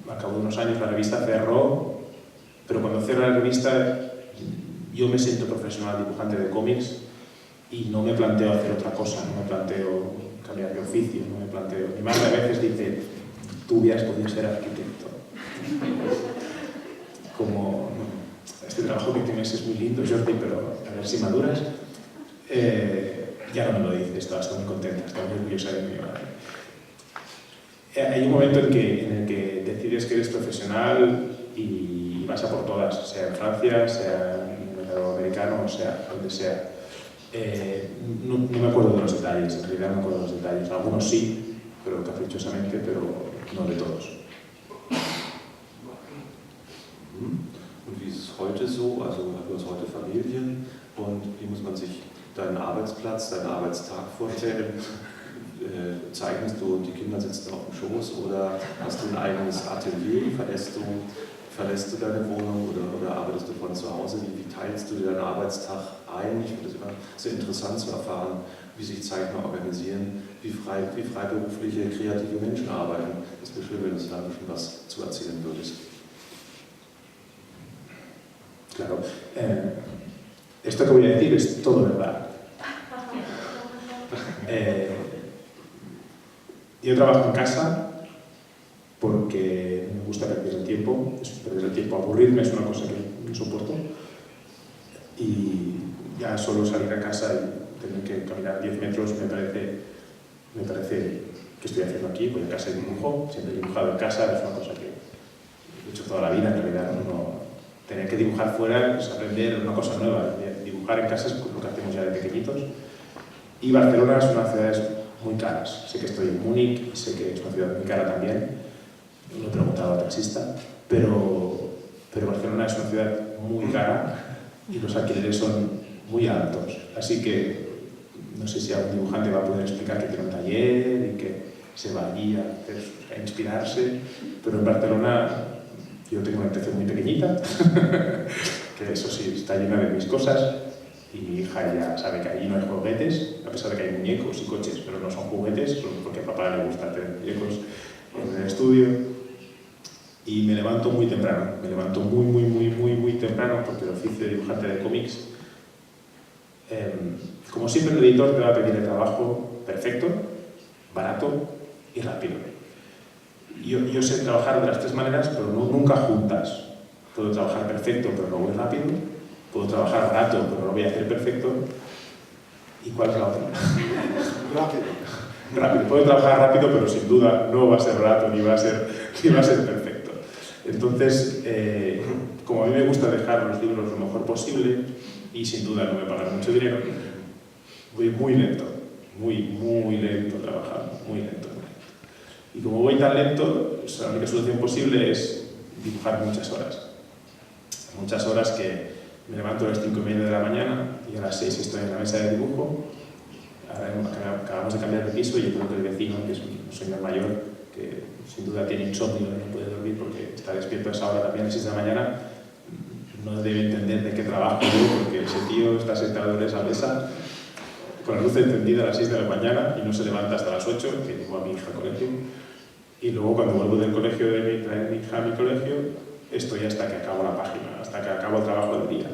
al cabo de unos años la revista cerró, pero cuando cierra la revista yo me siento profesional dibujante de cómics y no me planteo hacer otra cosa, no me planteo cambiar de oficio, no me planteo... Mi madre a veces dice, tú hubieras podido ser arquitecto. Como, este trabajo que tienes es muy lindo, Jordi, pero a ver si maduras. Ya no me lo dice, estoy muy contenta, estoy muy orgullosa de mi madre. Hay un momento en el que decides que eres profesional y vas a por todas, sea en Francia, sea en el mercado americano, o sea donde sea. No me acuerdo de los detalles, en realidad no me acuerdo de los detalles. Algunos sí, pero caprichosamente, pero no de todos. Und wie ist es heute so? Also du hast heute Familie und wie muss man sich deinen Arbeitsplatz, deinen Arbeitstag vorstellen? Zeichnest du und die Kinder sitzen auf dem Schoß oder hast du ein eigenes Atelier? Verlässt du deine Wohnung oder arbeitest du von zu Hause? Wie teilst du dir deinen Arbeitstag ein? Ich finde es immer sehr interessant zu erfahren, wie sich Zeichner organisieren, wie freiberufliche, kreative Menschen arbeiten. Es wäre schön, wenn du da ein bisschen was zu erzählen würdest. Claro, esto que voy a decir es todo verdad. Yo trabajo en casa porque me gusta perder el tiempo, aburrirme es una cosa que no soporto, y ya solo salir a casa y tener que caminar 10 metros me parece que estoy haciendo aquí. Voy a casa y dibujo, siempre he dibujado en casa, es una cosa que he hecho toda la vida en realidad. Tener que dibujar fuera es aprender una cosa nueva, dibujar en casa es lo que hacemos ya de pequeñitos. Y Barcelona es una ciudad muy cara. Sé que estoy en Múnich y sé que es una ciudad muy cara también. Lo he preguntado al taxista, pero Barcelona es una ciudad muy cara y los alquileres son muy altos. Así que no sé si algún dibujante va a poder explicar que tiene un taller y que se va allí a inspirarse, pero en Barcelona yo tengo una habitación muy pequeñita, que eso sí, está llena de mis cosas. Y mi hija ya sabe que allí no hay juguetes, a pesar de que hay muñecos y coches, pero no son juguetes, porque a papá le gusta tener muñecos en el estudio. Y me levanto muy temprano, muy temprano, porque el oficio de dibujante de cómics, como siempre el editor te va a pedir el trabajo perfecto, barato y rápido. yo sé trabajar de las tres maneras, pero nunca juntas. Puedo trabajar perfecto, pero no voy rápido. Puedo trabajar barato, pero no voy a hacer perfecto. ¿Y cuál es la otra? Rápido. Puedo trabajar rápido, pero sin duda no va a ser barato ni va a ser perfecto. Entonces, como a mí me gusta dejar los libros lo mejor posible, y sin duda no me pagan mucho dinero, voy muy lento, muy lento trabajando, muy lento. Y como voy tan lento, pues la única solución posible es dibujar muchas horas. Muchas horas que me levanto a las 5:30 de la mañana y a las 6 estoy en la mesa de dibujo. Ahora acabamos de cambiar de piso y yo creo que el vecino, que es un señor mayor, que sin duda tiene insomnio y no puede dormir porque está despierto a esa hora también a las 6 de la mañana, no debe entender de qué trabajo yo, porque ese tío está sentado en esa mesa con la luz encendida a las 6 de la mañana y no se levanta hasta las 8, que llevo a mi hija al colegio. Y luego cuando vuelvo del colegio de traer a mi hija a mi colegio, estoy hasta que acabo la página, hasta que acabo el trabajo del día.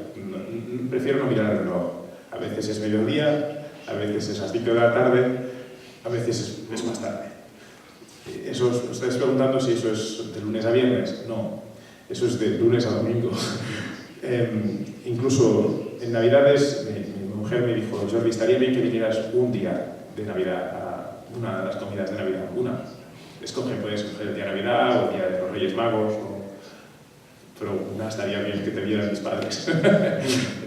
Prefiero no mirar el reloj. A veces es mediodía, a veces es las 5 de la tarde, a veces es más tarde. Eso, os estáis preguntando si eso es de lunes a viernes. No, eso es de lunes a domingo. Incluso en Navidades mi mujer me dijo: Jordi, estaría bien que vinieras un día de Navidad a una de las comidas de Navidad. Escoge, puedes escoger el día de Navidad o el día de los Reyes Magos, pero una estaría bien que te vieran mis padres.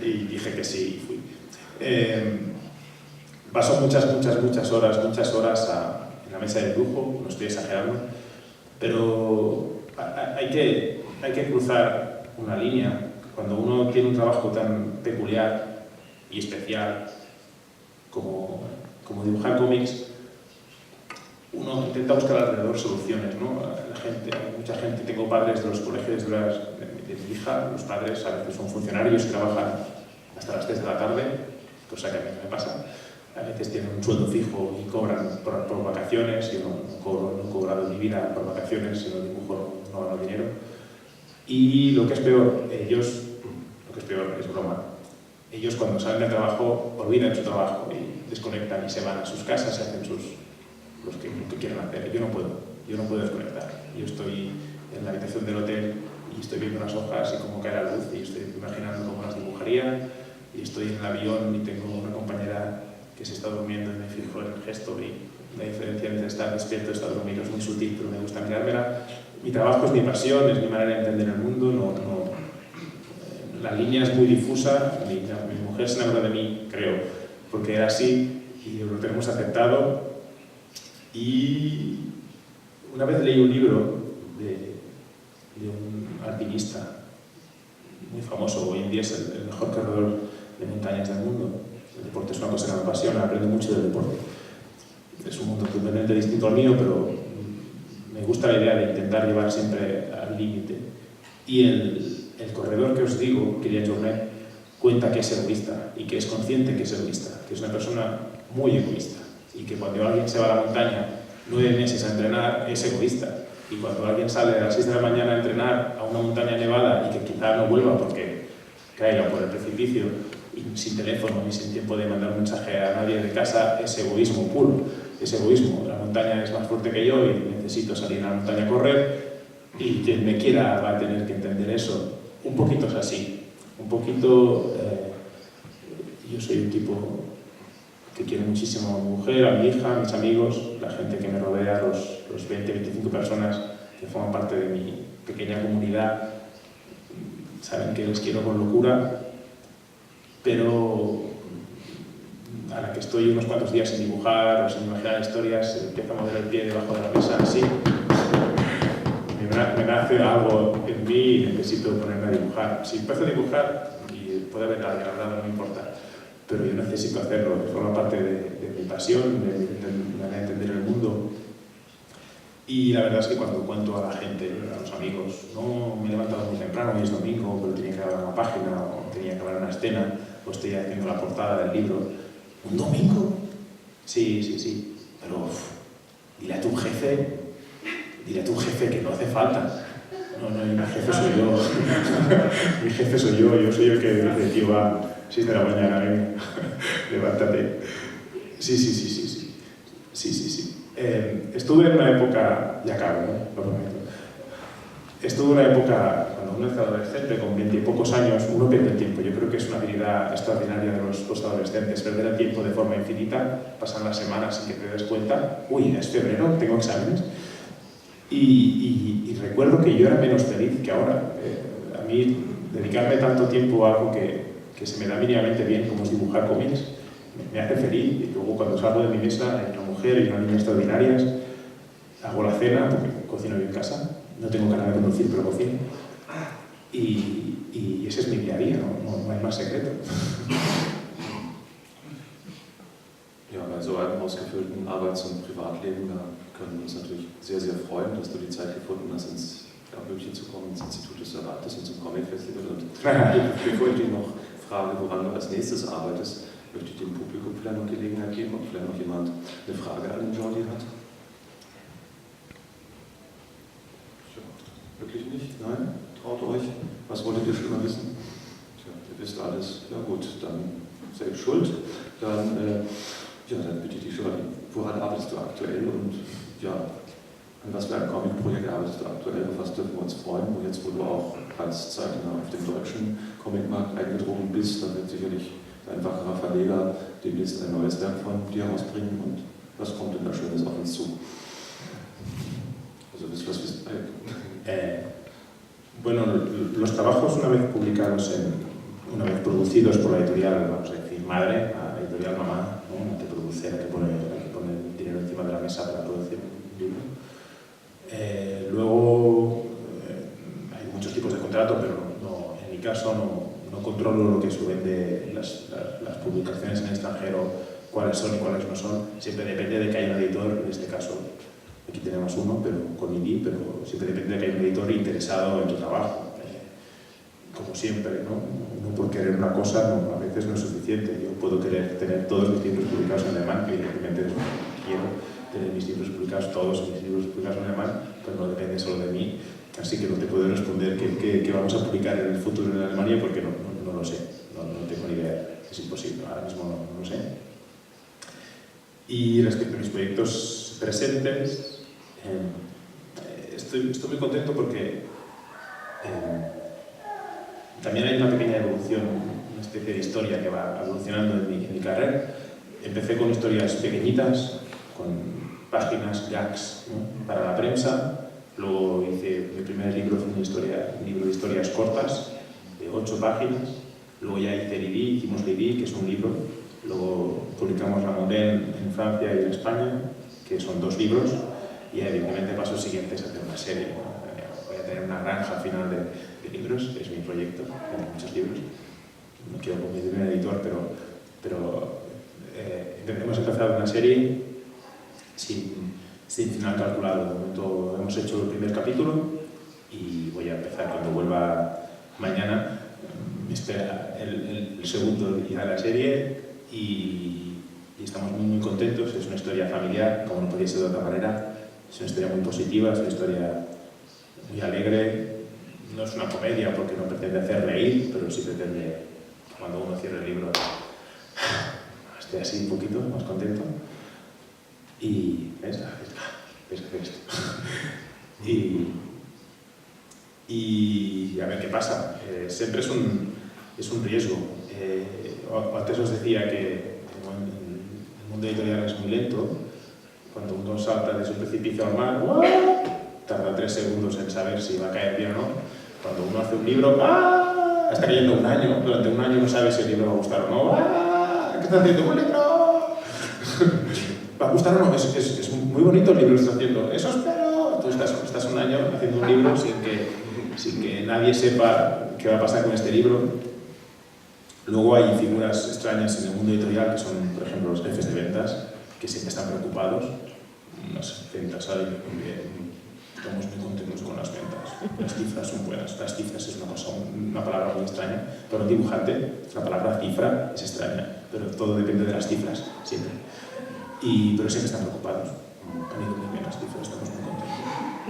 Y dije que sí, y fui. Paso muchas horas en la mesa de dibujo, no estoy exagerando, pero hay que cruzar una línea. Cuando uno tiene un trabajo tan peculiar y especial como dibujar cómics, uno intenta buscar alrededor soluciones, ¿no? Mucha gente, tengo padres de los colegios de mi hija, los padres a veces son funcionarios y trabajan hasta las 3 de la tarde, cosa que a mí no me pasa. A veces tienen un sueldo fijo y cobran por vacaciones. Yo no he cobrado en mi vida por vacaciones, sino dibujo, no gano dinero. Y lo que es peor, es broma. Ellos cuando salen del trabajo olvidan su trabajo y desconectan y se van a sus casas y hacen lo que quieren hacer. Yo no puedo desconectar. Yo estoy en la habitación del hotel y estoy viendo las hojas y cómo cae la luz y estoy imaginando cómo las dibujaría, y estoy en el avión y tengo una compañera que se está durmiendo y me fijo en el gesto, y la diferencia entre estar despierto y estar dormido es muy sutil, pero me gusta mirármela. Mi trabajo es mi pasión, es mi manera de entender el mundo. La línea es muy difusa. Mi mujer se enamoró de mí, creo, porque era así y lo tenemos aceptado. Y una vez leí un libro de un alpinista muy famoso, hoy en día es el mejor corredor de montañas del mundo. El deporte es una cosa que me apasiona, aprendo mucho del deporte. Es un mundo completamente distinto al mío, pero me gusta la idea de intentar llevar siempre al límite. Y el corredor que os digo, Kylian Jornet, cuenta que es egoísta y que es consciente que es egoísta, que es una persona muy egoísta, y que cuando alguien se va a la montaña 9 meses a entrenar es egoísta, y cuando alguien sale a las 6 de la mañana a entrenar a una montaña nevada y que quizá no vuelva porque caiga por el precipicio y sin teléfono y sin tiempo de mandar un mensaje a nadie de casa, es egoísmo puro, es egoísmo. La montaña es más fuerte que yo y necesito salir a la montaña a correr, y quien me quiera va a tener que entender eso. Un poquito es así, un poquito. Yo soy un tipo que quiere muchísimo a mi mujer, a mi hija, a mis amigos, la gente que me rodea, los 20, 25 personas que forman parte de mi pequeña comunidad, saben que les quiero con locura, pero a la que estoy unos cuantos días sin dibujar o sin imaginar historias, empiezo a mover el pie debajo de la mesa así, me nace algo en mí y necesito ponerme a dibujar. Si empiezo a dibujar, y puede haber alguien al lado, no me importa, pero yo necesito hacerlo, forma parte de mi pasión, de mi manera de entender el mundo. Y la verdad es que cuando cuento a la gente, a los amigos, no me he levantado muy temprano, hoy es domingo, pero tenía que grabar una página, o tenía que grabar una escena, o estoy haciendo la portada del libro. ¿Un domingo? Sí, pero dile a tu jefe que no hace falta. No, mi jefe soy yo. Mi jefe soy yo soy el que dice: tío, va, 6 de la mañana, venga, levántate. Sí. Estuve en una época, ya acabo, lo prometo. Estuve en una época, cuando uno es adolescente, con 20 y pocos años, uno pierde el tiempo. Yo creo que es una habilidad extraordinaria de los adolescentes, perder el tiempo de forma infinita, pasan las semanas sin que te des cuenta, uy, es febrero, tengo exámenes. Y recuerdo que yo era menos feliz que ahora. A mí, dedicarme tanto tiempo a algo que se me da mínimamente bien, como es dibujar cómics, me hace feliz. Y luego cuando salgo de mi mesa hay una mujer y una niña extraordinarias, hago la cena, porque cocino yo en casa, no tengo ganas de conducir, pero cocino. Y ese es mi día a día, no hay más secreto. Ja, bei so einem ausgefüllten Arbeits- und Privatleben, da können wir uns natürlich sehr, sehr freuen, dass du die Zeit gefunden hast, ins München zu kommen, ins Institut des Cervantes und zum Comic Festival. Und bevor ich dich noch frage, woran du als nächstes arbeitest, möchte ich dem Publikum vielleicht noch Gelegenheit geben, ob vielleicht noch jemand eine Frage an den Jordi hat. Wirklich nicht? Nein? Traut euch? Was wolltet ihr schon mal wissen? Tja, ihr wisst alles. Ja gut, dann selbst schuld. Dann bitte ich dich schon, woran arbeitest du aktuell und ja, an was für ein Comic-Projekt arbeitest du aktuell, auf was dürfen wir uns freuen? Und jetzt, wo du auch als Zeichner auf dem deutschen Comicmarkt eingedrungen bist, dann wird sicherlich ein wacherer Verleger demnächst ein neues Werk von dir ausbringen und was kommt denn da Schönes auf uns zu? Also Bueno, los trabajos una vez publicados, una vez producidos por la editorial, vamos a decir, madre, la editorial mamá, ¿no? La que produce, la que pone el dinero encima de la mesa para producir un libro. Luego hay muchos tipos de contrato, pero en mi caso no controlo lo que subvende las publicaciones en el extranjero, cuáles son y cuáles no son. Siempre depende de que haya un editor, en este caso aquí tenemos uno, pero con ID, pero siempre depende de que haya un editor interesado en tu trabajo. Como siempre, ¿no? Uno por querer una cosa a veces no es suficiente. Yo puedo querer tener todos mis libros publicados en alemán, que evidentemente quiero tener mis libros publicados, todos mis libros publicados en alemán, pero no depende solo de mí. Así que no te puedo responder qué vamos a publicar en el futuro en Alemania porque no lo sé, no tengo ni idea, es imposible, ahora mismo no lo sé. Y respecto a mis proyectos presentes, estoy muy contento porque también hay una pequeña evolución, una especie de historia que va evolucionando en mi carrera. Empecé con historias pequeñitas, con páginas, gags, ¿no? Para la prensa. Luego hice mi primer libro, fue un libro de historias cortas, de 8 páginas. Luego ya hice Lili, hicimos Lili, que es un libro. Luego publicamos La Mondaine en Francia y en España, que son 2 libros. Y evidentemente paso siguiente es hacer una serie. Voy a tener una granja final de libros, que es mi proyecto, tengo muchos libros. No quiero convertirme en editor, pero hemos empezado una serie sin final calculado. De momento hemos hecho el primer capítulo y voy a empezar cuando vuelva mañana. Me espera el segundo de la serie y estamos muy contentos. Es una historia familiar, como no podía ser de otra manera. Es una historia muy positiva, es una historia muy alegre. No es una comedia porque no pretende hacer reír, pero sí pretende, cuando uno cierra el libro, esté así un poquito más contento. Y ves esto. Y a ver qué pasa. Siempre es un riesgo. Antes os decía que el mundo editorial es muy lento. Cuando uno salta de su precipicio al mar, tarda 3 segundos en saber si va a caer bien o no. Cuando uno hace un libro, está cayendo un año. Durante un año no sabe si el libro va a gustar o no. ¿Qué está haciendo un libro? ¿Va a gustar o no? Es muy bonito el libro que está haciendo. Eso espero. Tú estás un año haciendo un libro sin que nadie sepa qué va a pasar con este libro. Luego hay figuras extrañas en el mundo editorial que son, por ejemplo, los jefes de ventas, que siempre están preocupados. Las ventas estamos muy contentos con las ventas. Las cifras son buenas. Las cifras es una palabra muy extraña. Para un dibujante, la palabra cifra es extraña, pero todo depende de las cifras, siempre. Pero siempre están preocupados. Han ido muy bien las cifras, estamos muy contentos.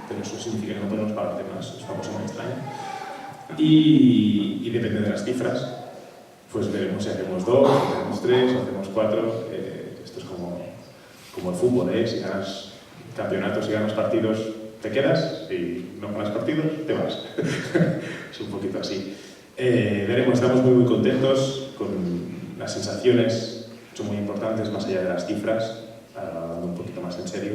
Pero eso significa que no podemos pagarte más, es una cosa muy extraña. Y depende de las cifras. Pues veremos si hacemos 2, si hacemos 3, si hacemos 4. Esto es como el fútbol, Si ganas campeonatos y ganas partidos, te quedas, y no ganas partidos, te vas. Es un poquito así. Veremos, estamos muy contentos con las sensaciones, son muy importantes, más allá de las cifras, hablando un poquito más en serio.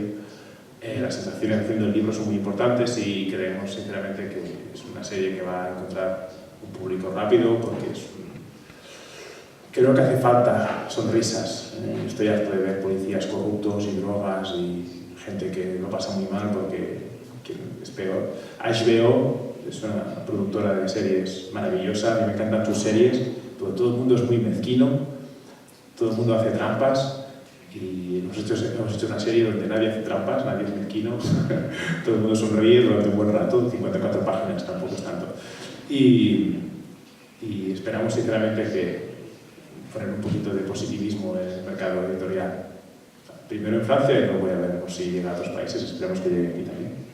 Las sensaciones haciendo el libro son muy importantes y creemos sinceramente que es una serie que va a encontrar un público rápido, porque creo que hace falta sonrisas. Estoy harto de ver policías corruptos y drogas y gente que lo pasa muy mal porque es peor. HBO es una productora de series maravillosa, a mí me encantan sus series, pero todo el mundo es muy mezquino, todo el mundo hace trampas y hemos hecho una serie donde nadie hace trampas, nadie es mezquino, todo el mundo sonríe durante un buen rato, 54 páginas, tampoco es tanto. Y esperamos sinceramente que poner un poquito de positivismo en el mercado editorial. Primero en Francia y luego ya veremos si llega a otros países, esperamos que llegue aquí también.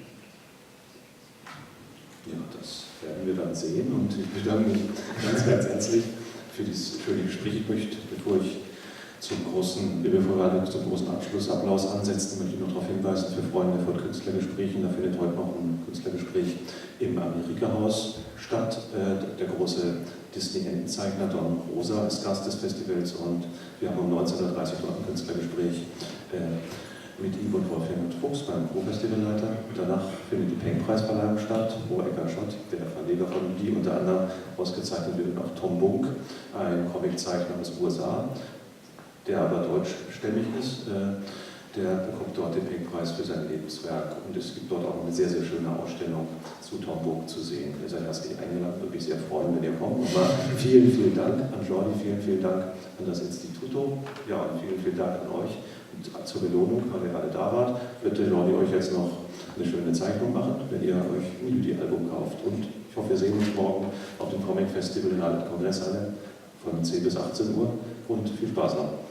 Ja, das werden wir dann sehen und ich bedanke mich ganz herzlich für das schöne Gespräch. Ich möchte, bevor wir zum großen Abschlussapplaus ansetzen, möchte ich noch darauf hinweisen, für Freunde von Künstlergesprächen, da findet heute noch ein Künstlergespräch im Amerika-Haus statt. Der große Disney-Endenzeichner Don Rosa ist Gast des Festivals und wir haben um 19:30 Uhr dort ein Künstlergespräch mit ihm und Wolfgang Fuchs beim Co-Festivalleiter. Danach findet die Penck-Preisverleihung statt, wo Edgar Schott, der Verleger von Die, unter anderem ausgezeichnet wird, und auch Tom Bunk, ein Comiczeichner aus den USA, der aber deutschstämmig ist. Der bekommt dort den Penck-Preis für sein Lebenswerk und es gibt dort auch eine sehr, sehr schöne Ausstellung zu Tom Bunk zu sehen. Ihr seid herzlich eingeladen, würde mich sehr freuen, wenn ihr kommt. Aber vielen, vielen Dank an Jordi, vielen, vielen Dank an das Instituto, ja, und vielen, vielen Dank an euch. Und zur Belohnung, weil ihr alle da wart, wird der Jordi euch jetzt noch eine schöne Zeichnung machen, wenn ihr euch ein Jüdi-Album kauft. Und ich hoffe, wir sehen uns morgen auf dem Comic Festival in der Alten Kongresshalle von 10 bis 18 Uhr und viel Spaß noch.